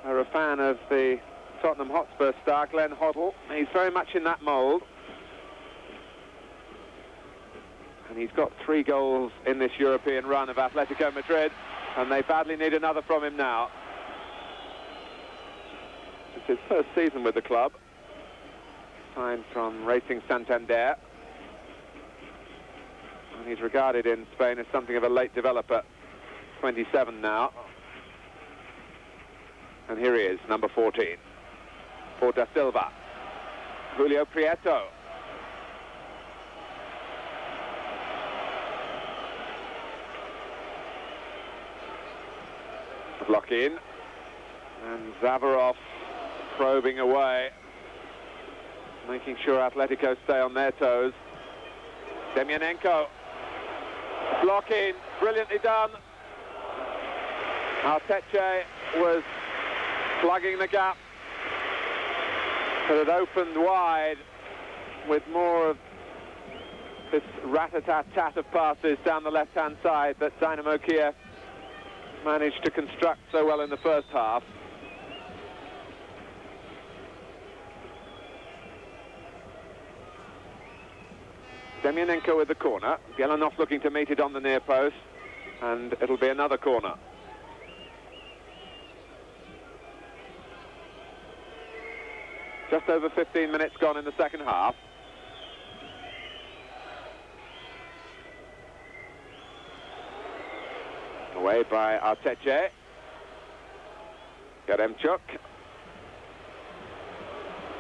are a fan of the Tottenham Hotspur star, Glenn Hoddle, he's very much in that mould. And he's got 3 goals in this European run of Atletico Madrid, and they badly need another from him now. It's his first season with the club, signed from Racing Santander. And he's regarded in Spain as something of a late developer, 27 now. And here he is, number 14, for Da Silva. Julio Prieto. Block in, and Zavarov probing away, making sure Atletico stay on their toes. Demyanenko, block in, brilliantly done. Arteche was plugging the gap, but it opened wide with more of this rat-a-tat-tat of passes down the left-hand side that Dynamo Kiev managed to construct so well in the first half. Demyanenko with the corner. Bielanov looking to meet it on the near post, and it'll be another corner. Just over 15 minutes gone in the second half. Away by Atle. Yaremchuk.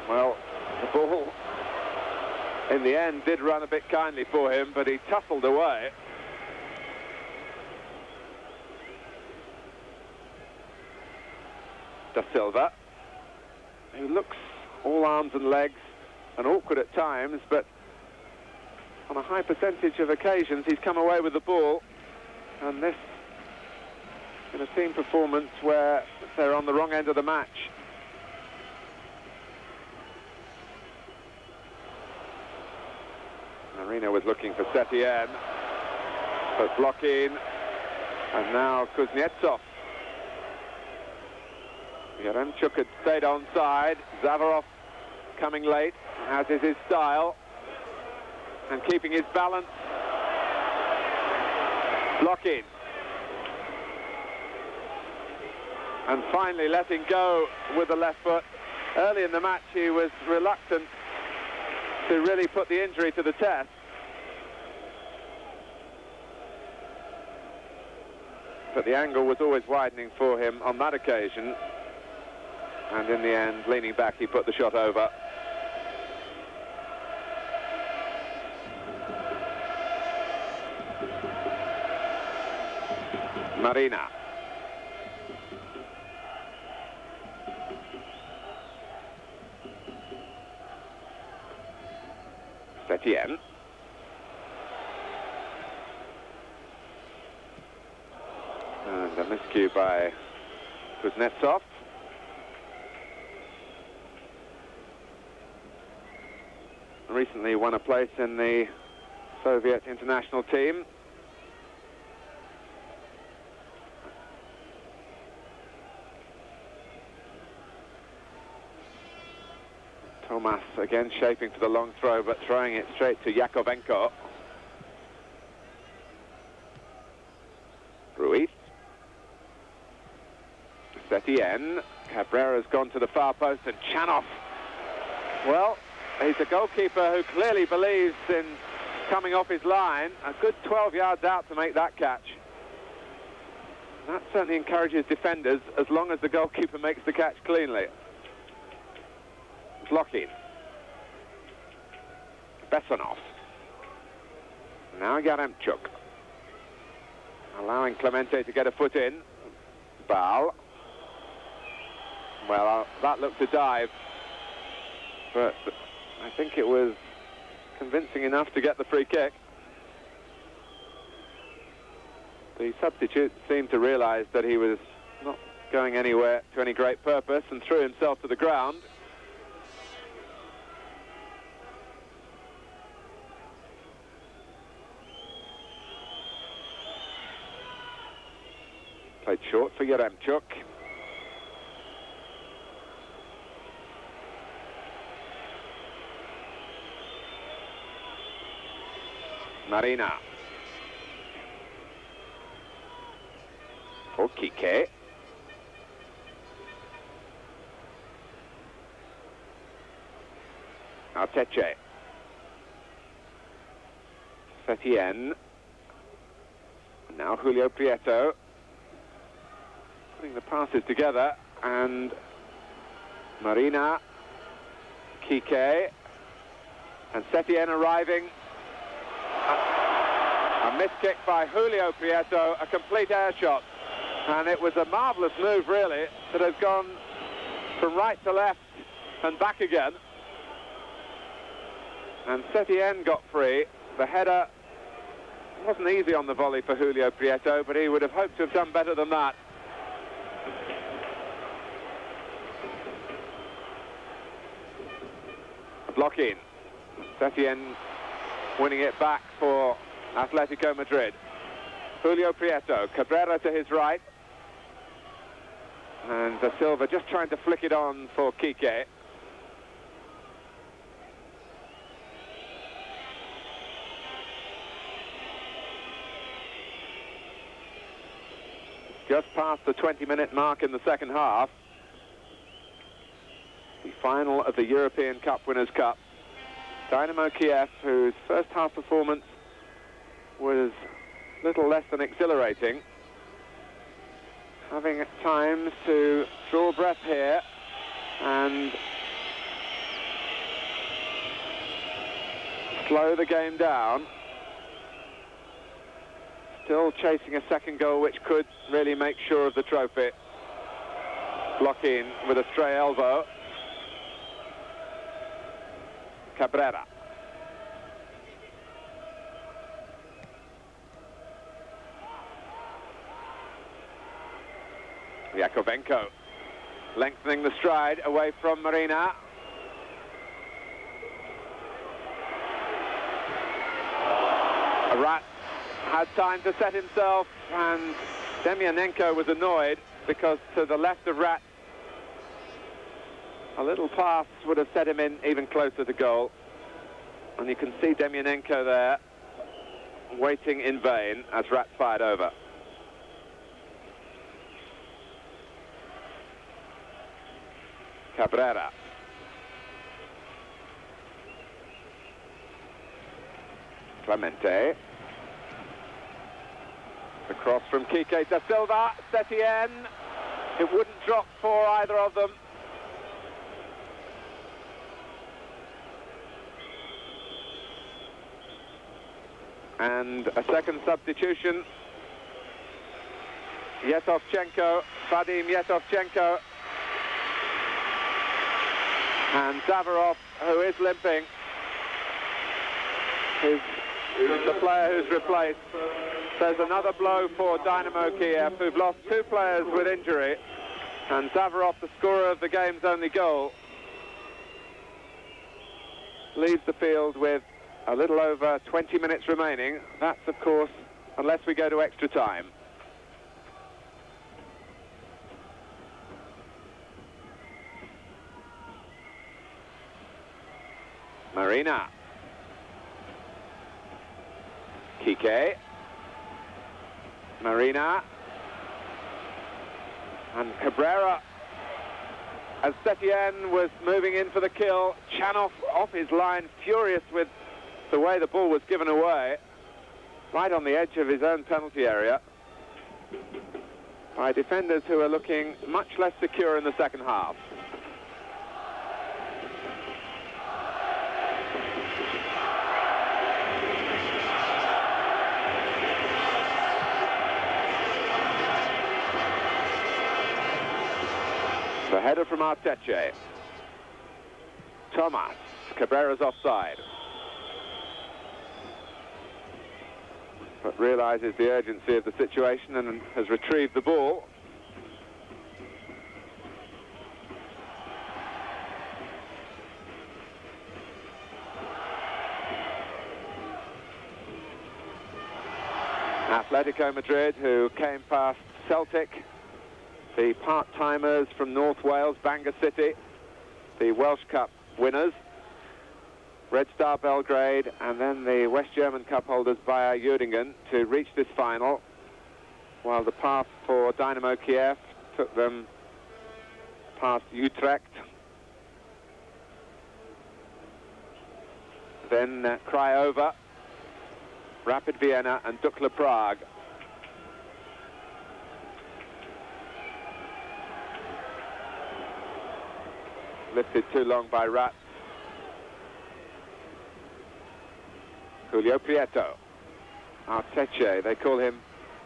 Well, the ball in the end did run a bit kindly for him, but he tussled away. Da Silva, who looks all arms and legs and awkward at times, but on a high percentage of occasions he's come away with the ball, and this in a team performance where they're on the wrong end of the match. Marina was looking for Setien, but blocking, and now Kuznetsov. Yaremchuk had stayed onside. Zavarov coming late, as is his style, and keeping his balance. Blocking. And finally letting go with the left foot. Early in the match he was reluctant to really put the injury to the test. But the angle was always widening for him on that occasion. And in the end, leaning back, he put the shot over. Marina. Setien. And a miscue by Kuznetsov. Recently won a place in the Soviet international team. Tomas again shaping for the long throw, but throwing it straight to Yakovenko. Ruiz. Setien. Cabrera's gone to the far post, and Chanov. Well, he's a goalkeeper who clearly believes in coming off his line. A good 12 yards out to make that catch. That certainly encourages defenders, as long as the goalkeeper makes the catch cleanly. Blocking. Besonov. Now Yaremchuk. Allowing Clemente to get a foot in. Bal. Well, that looked a dive, but I think it was convincing enough to get the free kick. The substitute seemed to realise that he was not going anywhere to any great purpose and threw himself to the ground. Played short for Yaremchuk. Marina. For Kike. Arteche. Setien. Now Julio Prieto. Putting the passes together, and Marina, Kike, and Setien arriving. A missed kick by Julio Prieto, a complete air shot. And it was a marvellous move, really, that has gone from right to left and back again. And Setien got free. The header wasn't easy on the volley for Julio Prieto, but he would have hoped to have done better than that. Blocking. Setien winning it back for Atletico Madrid. Julio Prieto, Cabrera to his right. And Da Silva just trying to flick it on for Kike. Just past the 20-minute mark in the second half. The final of the European Cup Winners' Cup. Dynamo Kiev, whose first half performance was little less than exhilarating, having at times to draw breath here and slow the game down. Still chasing a second goal, which could really make sure of the trophy. Block in with a stray elbow. Cabrera. Yakovenko lengthening the stride away from Marina. Rat had time to set himself, and Demyanenko was annoyed because to the left of Rat a little pass would have set him in even closer to goal. And you can see Demyanenko there waiting in vain as Rat fired over. Cabrera. Clemente. The cross from Kike da Silva. Setien. It wouldn't drop for either of them. And a second substitution. Yetovchenko, Vadim Yetovchenko. And Zavarov, who is limping, is the player who's replaced. There's another blow for Dynamo Kiev, who've lost two players with injury. And Zavarov, the scorer of the game's only goal, leaves the field with a little over 20 minutes remaining. That's, of course, unless we go to extra time. Marina. Kike. Marina. And Cabrera. As Setien was moving in for the kill, Chanov off his line, furious with the way the ball was given away, right on the edge of his own penalty area, by defenders who are looking much less secure in the second half. The header from Atle. Thomas. Cabrera's offside. But realises the urgency of the situation and has retrieved the ball. Atletico Madrid, who came past Celtic, the part-timers from North Wales, Bangor City, the Welsh Cup winners, Red Star Belgrade, and then the West German Cup holders Bayer Uerdingen, to reach this final, while the path for Dynamo Kiev took them past Utrecht, then Craiova, Rapid Vienna and Dukla Prague. Lifted too long by Rat. Julio Prieto. Arteche, they call him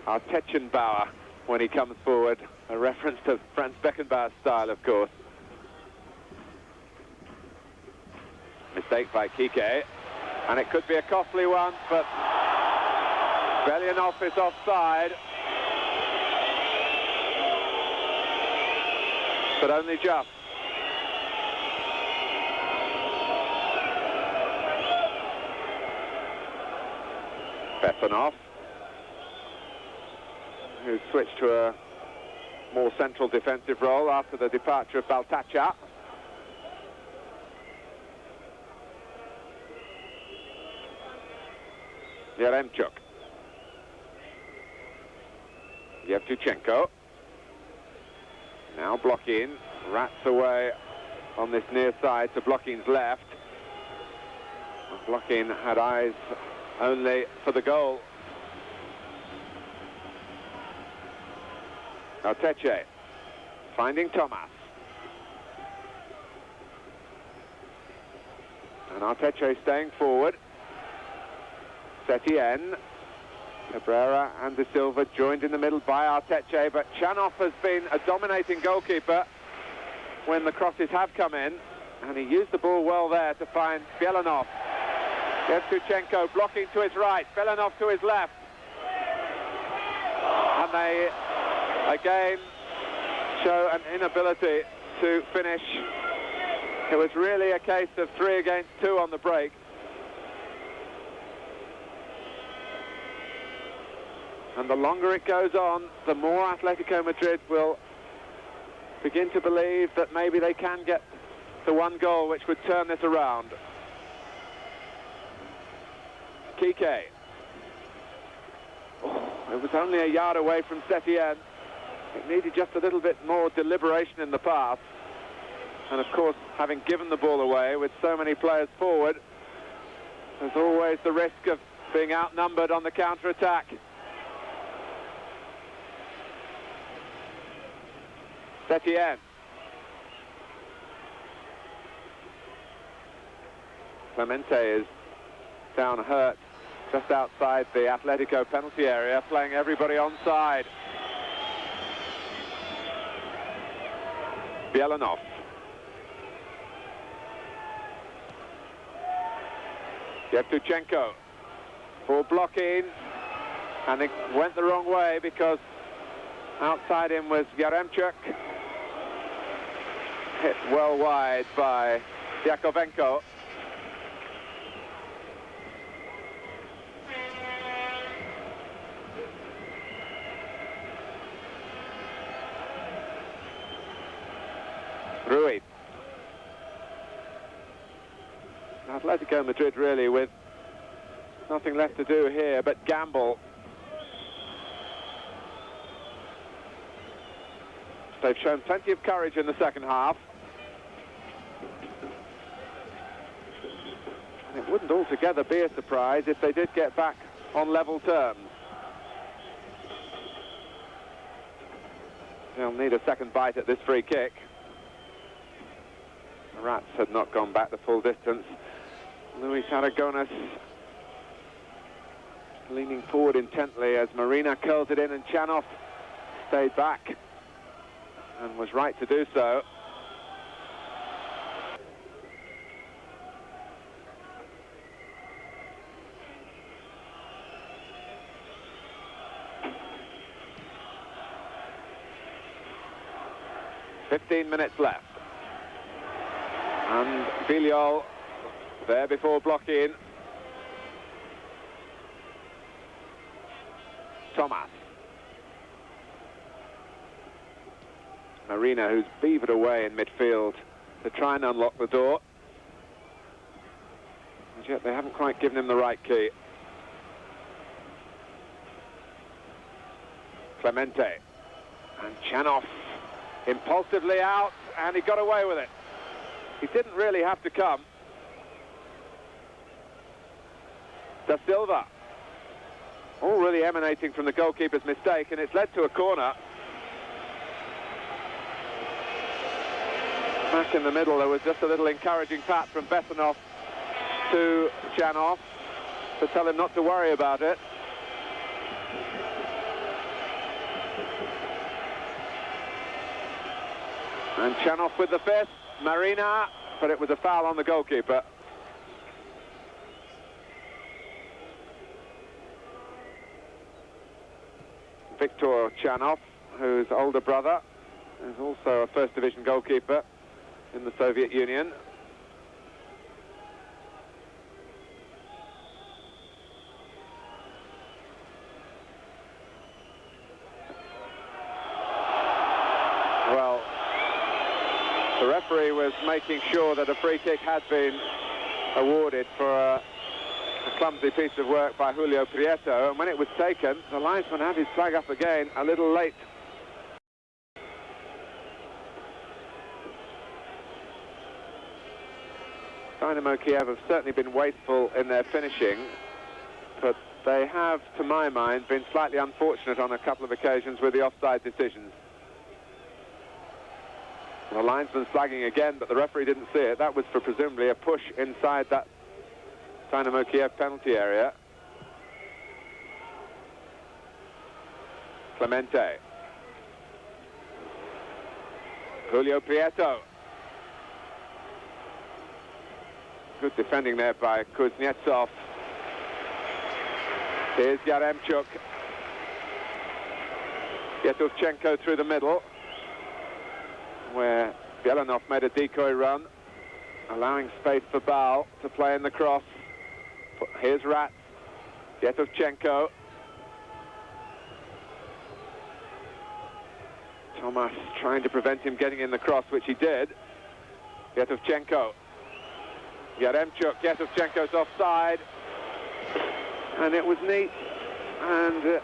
Artechenbauer when he comes forward. A reference to Franz Beckenbauer's style, of course. Mistake by Kike. And it could be a costly one, but Belyanov is offside. But only just. Besanov, who switched to a more central defensive role after the departure of Baltacha. Yaremchuk. Yevtuchenko. Now Blokhin. Rats away on this near side to Blokhin's left. And Blokhin had eyes only for the goal. Atle finding Thomas. And Atle staying forward. Setien, Cabrera and De Silva joined in the middle by Atle, but Chanov has been a dominating goalkeeper when the crosses have come in, and he used the ball well there to find Bielanov. Yevtuchenko blocking to his right, Belanov to his left. And they again show an inability to finish. It was really a case of 3 against 2 on the break. And the longer it goes on, the more Atletico Madrid will begin to believe that maybe they can get the 1 goal which would turn this around. Kike. It was only a yard away from Setien. It needed just a little bit more deliberation in the pass. And of course, having given the ball away with so many players forward, there's always the risk of being outnumbered on the counter-attack. Setien. Clemente is down hurt just outside the Atletico penalty area, playing everybody onside. Bielanov. Yevtuchenko. Ball blocking, and it went the wrong way because outside him was Yaremchuk. Hit well wide by Yakovenko. Rui. Atletico Madrid really with nothing left to do here but gamble. They've shown plenty of courage in the second half. And it wouldn't altogether be a surprise if they did get back on level terms. They'll need a second bite at this free kick. The Rats had not gone back the full distance. Luis Aragones leaning forward intently as Marina curls it in, and Chanov stayed back and was right to do so. "15 minutes left. And Villiol there before blocking. Thomas. Marina, who's beavered away in midfield to try and unlock the door. And yet they haven't quite given him the right key. Clemente. And Chanov impulsively out, and he got away with it. He didn't really have to come. Da Silva. All really emanating from the goalkeeper's mistake, and it's led to a corner. Back in the middle, there was just a little encouraging pat from Besanov to Chanov to tell him not to worry about it. And Chanov with the fifth. Marina, but it was a foul on the goalkeeper. Viktor Chanov, whose older brother is also a first division goalkeeper in the Soviet Union. Well, the referee was making sure that a free kick had been awarded for a clumsy piece of work by Julio Prieto, and when it was taken, the linesman had his flag up again a little late. Dynamo Kiev have certainly been wasteful in their finishing, but they have, to my mind, been slightly unfortunate on a couple of occasions with the offside decisions. The linesman's flagging again, but the referee didn't see it. That was for presumably a push inside that Dynamo Kiev penalty area. Clemente. Julio Prieto. Good defending there by Kuznetsov. Here's Yaremchuk. Yetovchenko through the middle, where Belanov made a decoy run, allowing space for Bal to play in the cross. Here's Rats. Yetovchenko. Thomas trying to prevent him getting in the cross, which he did. Yetovchenko. Yaremchuk. Yetovchenko's offside. And it was neat and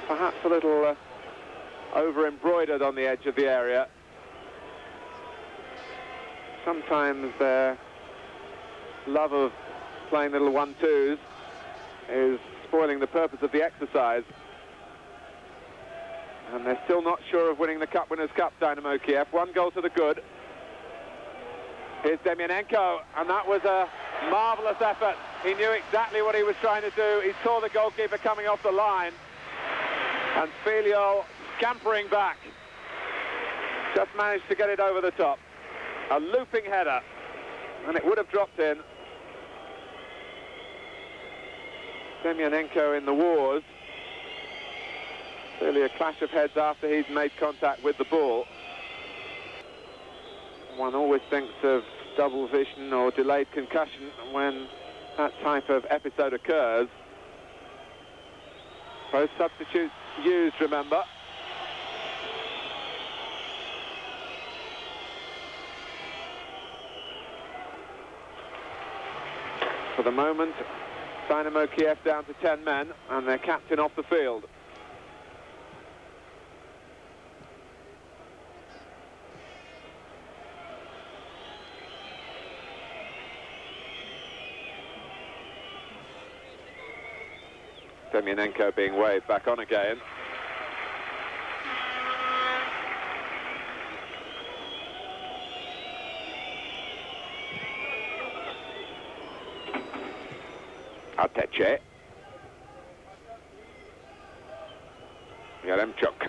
perhaps a little over-embroidered on the edge of the area. Sometimes their love of playing little 1-2s is spoiling the purpose of the exercise. And they're still not sure of winning the Cup Winners' Cup, Dynamo Kiev. 1 goal to the good. Here's Demyanenko, and that was a marvellous effort. He knew exactly what he was trying to do. He saw the goalkeeper coming off the line. And Filiol scampering back. Just managed to get it over the top. A looping header. And it would have dropped in. Demyanenko in the wars. Clearly a clash of heads after he's made contact with the ball. One always thinks of double vision or delayed concussion when that type of episode occurs. Both substitutes used, remember. For the moment, Dynamo Kiev down to 10 men and their captain off the field. Demyanenko being waved back on again. Atle. Yaremchuk.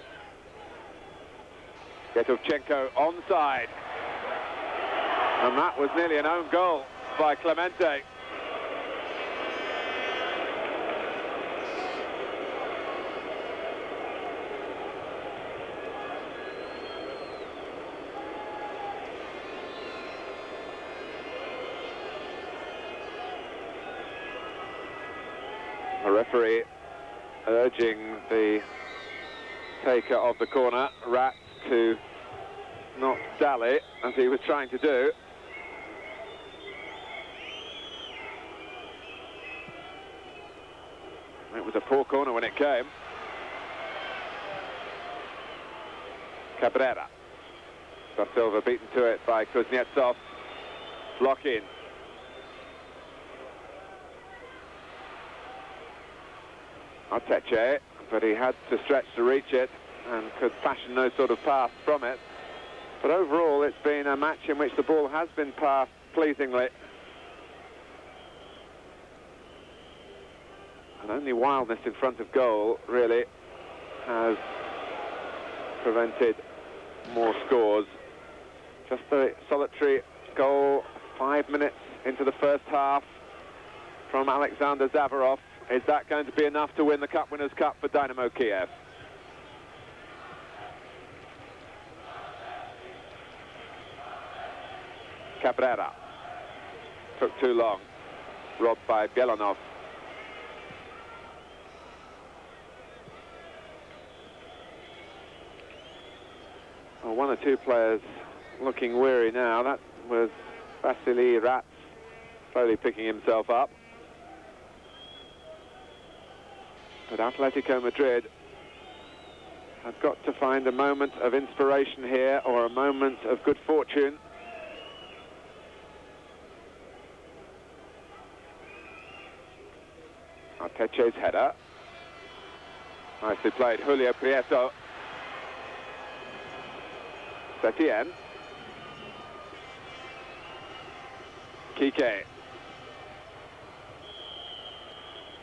Yetovchenko onside. And that was nearly an own goal by Clemente. The referee urging the taker of the corner, Rats, to not dally, as he was trying to do. It was a poor corner when it came. Cabrera. Da Silva beaten to it by Kuznetsov. Block in. Atle, but he had to stretch to reach it and could fashion no sort of pass from it. But overall, it's been a match in which the ball has been passed pleasingly. And only wildness in front of goal, really, has prevented more scores. Just a solitary goal 5 minutes into the first half from Alexander Zavarov. Is that going to be enough to win the Cup Winners' Cup for Dynamo Kiev? Cabrera. Took too long. Robbed by Belanov. Well, 1 or 2 players looking weary now. That was Vasily Rats slowly picking himself up. But Atletico Madrid have got to find a moment of inspiration here, or a moment of good fortune. Arteche's header. Nicely played, Julio Prieto. Setien. Kike.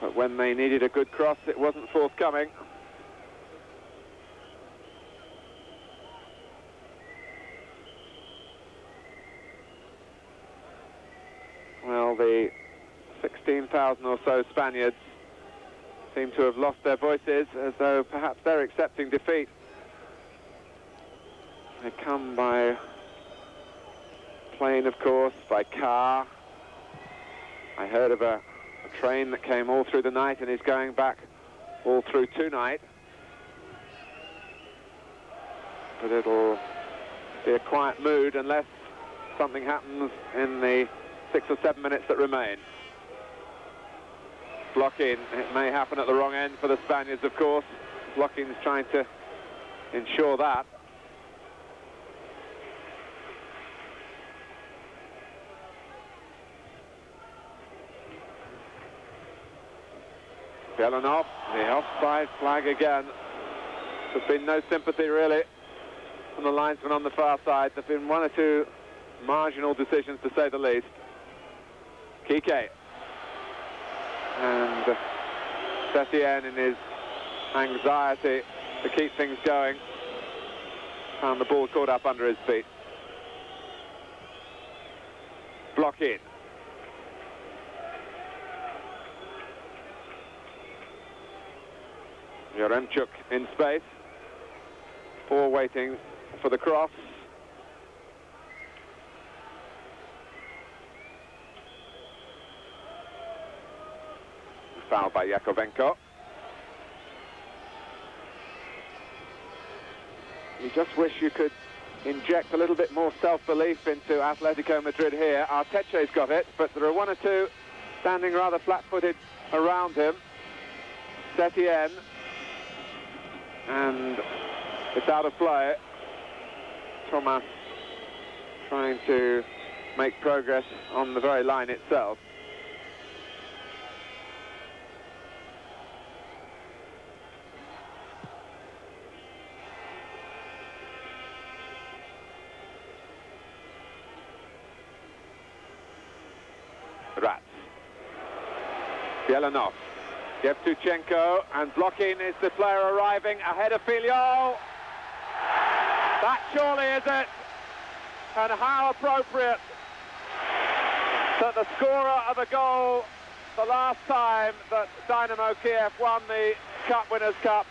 But when they needed a good cross, it wasn't forthcoming. Well, the 16,000 or so Spaniards seem to have lost their voices, as though perhaps they're accepting defeat. They come by plane, of course, by car. I heard of a train that came all through the night and is going back all through tonight. But it'll be a quiet mood unless something happens in the 6 or 7 minutes that remain. Block in. It may happen at the wrong end for the Spaniards, of course. Blocking is trying to ensure that. Belanov, the offside flag again. There's been no sympathy really from the linesman on the far side. There have been one or two marginal decisions, to say the least. Kike. And Setien, in his anxiety to keep things going, found the ball caught up under his feet. Block in. Yaremchuk in space. Four waiting for the cross. Foul by Yakovenko. You just wish you could inject a little bit more self-belief into Atletico Madrid here. Arteche's got it, but there are one or two standing rather flat-footed around him. Setien. And it's out of play. Thomas trying to make progress on the very line itself. Rats. Belanov. Yevtuchenko, and blocking is the player arriving ahead of Filial. That surely is it. And how appropriate that the scorer of a goal the last time that Dynamo Kiev won the Cup Winners' Cup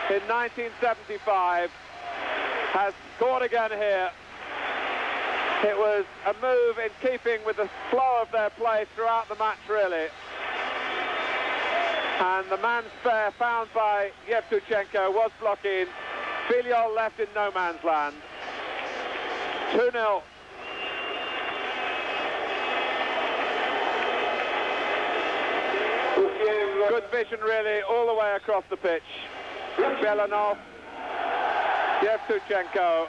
in 1975 has scored again here. It was a move in keeping with the flow of their play throughout the match, really. And the man's spare found by Yevtuchenko was blocking. Filial left in no man's land. 2-0. Good vision really all the way across the pitch. Belanov, Yevtuchenko,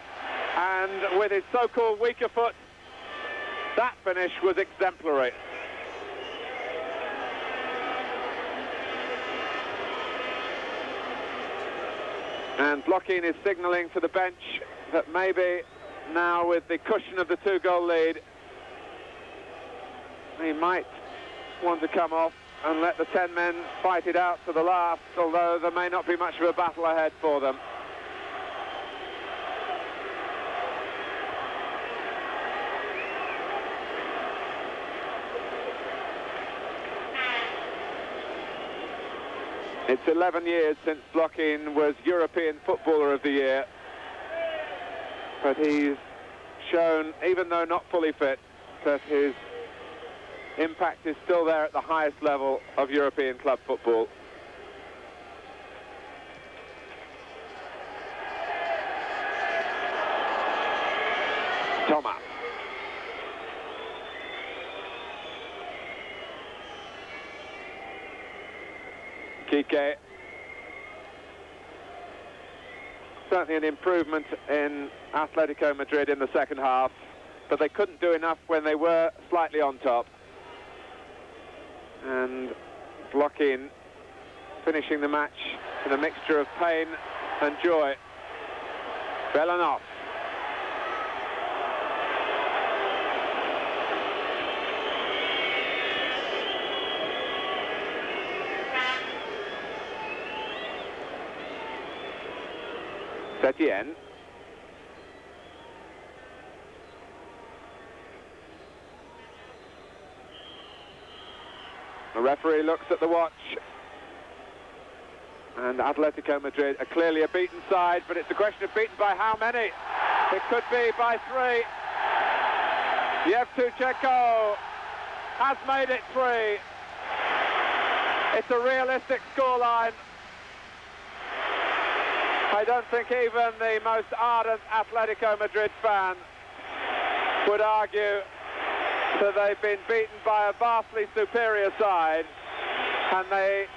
and with his so-called weaker foot, that finish was exemplary. And blocking is signalling to the bench that maybe now, with the cushion of the 2-goal lead, he might want to come off and let the 10 men fight it out to the last, although there may not be much of a battle ahead for them. It's 11 years since Blocking was European Footballer of the Year, but he's shown, even though not fully fit, that his impact is still there at the highest level of European club football. Thomas. Kike. Certainly an improvement in Atletico Madrid in the second half, but they couldn't do enough when they were slightly on top. And Blocking finishing the match in a mixture of pain and joy. Belanov. Setien. The referee looks at the watch. And Atletico Madrid are clearly a beaten side, but it's a question of beaten by how many? It could be by 3. Yevtuchenko has made it 3. It's a realistic scoreline. I don't think even the most ardent Atletico Madrid fan would argue that they've been beaten by a vastly superior side, and they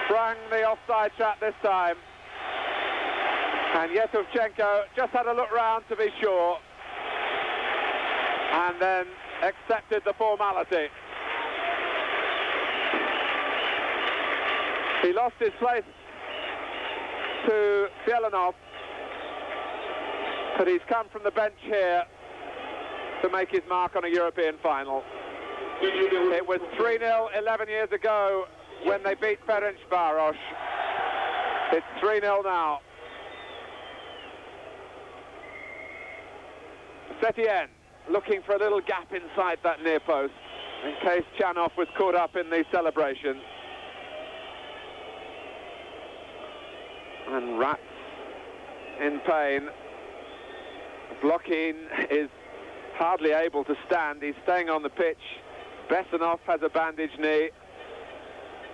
sprang the offside trap this time. And Yevtuchenko just had a look round to be sure, and then accepted the formality. He lost his place to Bielanov, but he's come from the bench here to make his mark on a European final. It was 3-0 11 years ago when they beat Ferencváros. It's 3-0 now. Setien looking for a little gap inside that near post in case Chanov was caught up in the celebration. And Rats in pain. Blokhin is hardly able to stand. He's staying on the pitch. Besanov has a bandaged knee.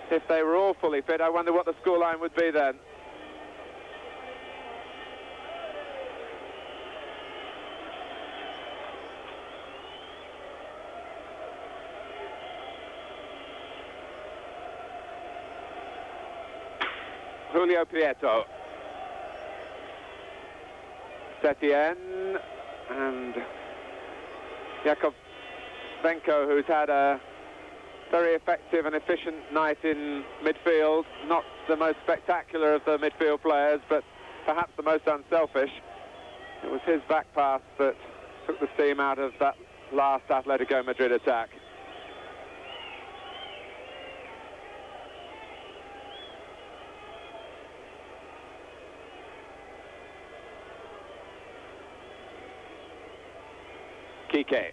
If they were all fully fit, I wonder what the scoreline would be then. Julio Prieto. Setien and Yakovenko, who's had a very effective and efficient night in midfield. Not the most spectacular of the midfield players, but perhaps the most unselfish. It was his back pass that took the steam out of that last Atletico Madrid attack. Kike.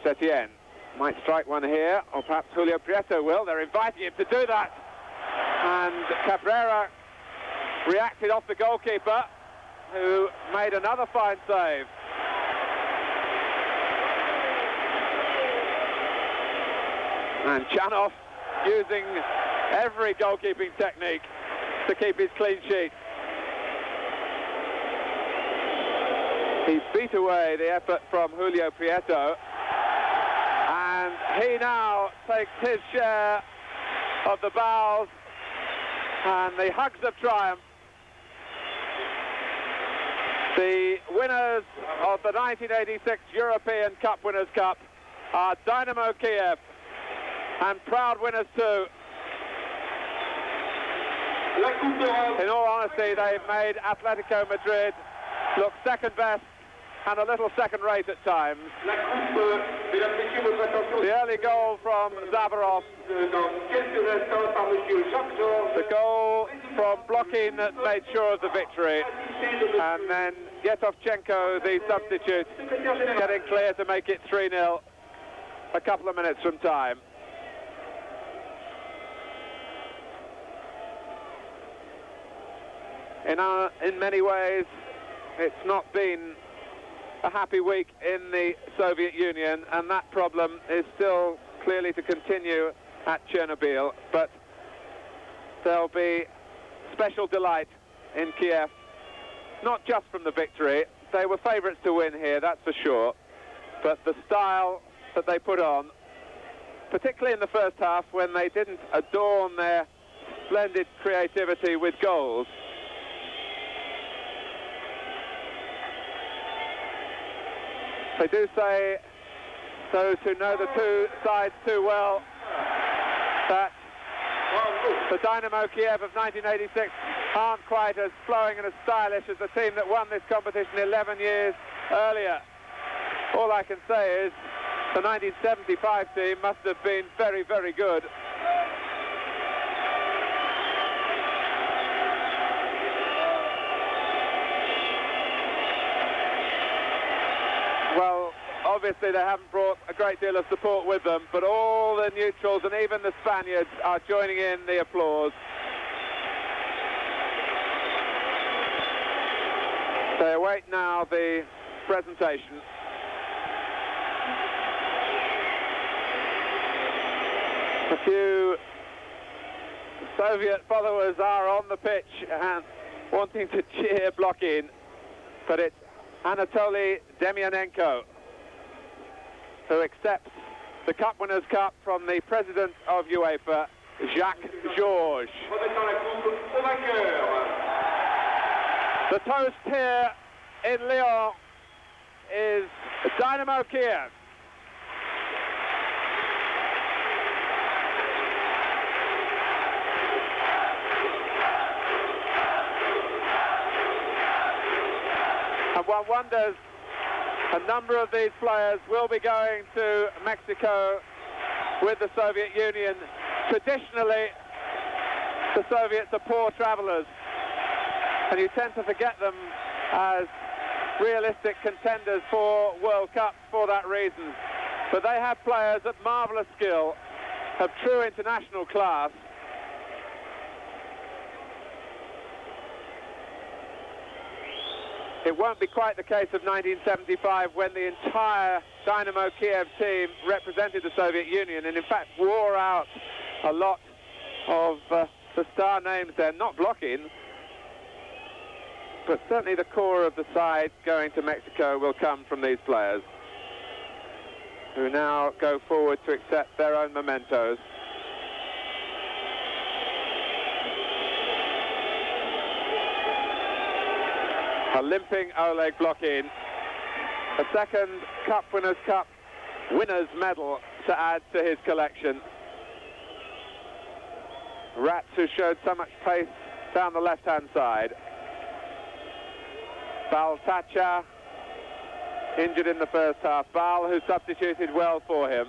Setien might strike one here, or perhaps Julio Prieto will. They're inviting him to do that. And Cabrera reacted off the goalkeeper, who made another fine save. And Chanov using every goalkeeping technique to keep his clean sheet. He beat away the effort from Julio Prieto, and he now takes his share of the bows and the hugs of triumph. The winners of the 1986 European Cup Winners' Cup are Dynamo Kiev, and proud winners too. In all honesty, they've made Atletico Madrid look second best and a little second-rate at times. The early goal from Zavarov, the goal from Blokhin that made sure of the victory, and then Yetovchenko, the substitute, getting clear to make it 3-0 a couple of minutes from time. In many ways, it's not been a happy week in the Soviet Union, and that problem is still clearly to continue at Chernobyl, but there'll be special delight in Kiev, not just from the victory. They were favourites to win here, that's for sure, but the style that they put on, particularly in the first half when they didn't adorn their splendid creativity with goals. They do say, those who know the two sides too well, that the Dynamo Kiev of 1986 aren't quite as flowing and as stylish as the team that won this competition 11 years earlier. All I can say is the 1975 team must have been very, very good. Obviously, they haven't brought a great deal of support with them, but all the neutrals and even the Spaniards are joining in the applause. They await now the presentation. A few Soviet followers are on the pitch and wanting to cheer Blokhin, but it's Anatoly Demyanenko who accepts the Cup Winners' Cup from the president of UEFA, Jacques Georges. The toast here in Lyon is Dynamo Kiev. And one wonders, a number of these players will be going to Mexico with the Soviet Union. Traditionally, the Soviets are poor travellers, and you tend to forget them as realistic contenders for World Cups for that reason. But they have players of marvellous skill, of true international class. It won't be quite the case of 1975 when the entire Dynamo Kiev team represented the Soviet Union and in fact wore out a lot of the star names there, not Blokhin, but certainly the core of the side going to Mexico will come from these players, who now go forward to accept their own mementos. A limping Oleg Blokhin, a second Cup Winners' Cup winner's medal to add to his collection. Rats, who showed so much pace down the left-hand side. Baltacha, injured in the first half. Bal, who substituted well for him.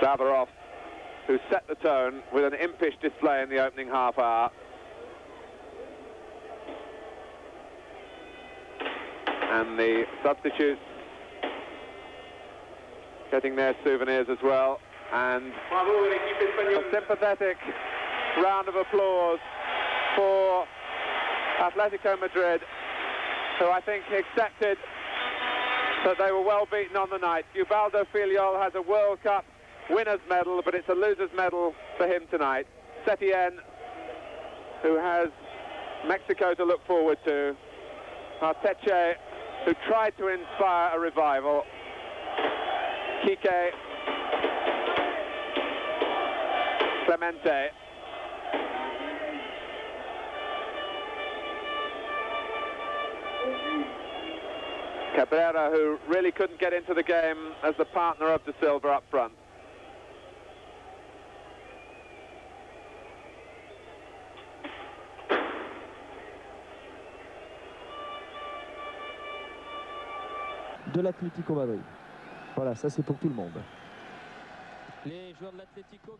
Zavarov, who set the tone with an impish display in the opening half hour. And the substitutes getting their souvenirs as well. And a sympathetic round of applause for Atletico Madrid, who I think accepted that they were well beaten on the night. Ubaldo Filiol has a World Cup winner's medal, but it's a loser's medal for him tonight. Setien, who has Mexico to look forward to. Arteche, who tried to inspire a revival. Kike, Clemente. Cabrera, who really couldn't get into the game as the partner of De Silva up front. De l'Atlético Madrid. Voilà, ça c'est pour tout le monde. Les joueurs de l'Atletico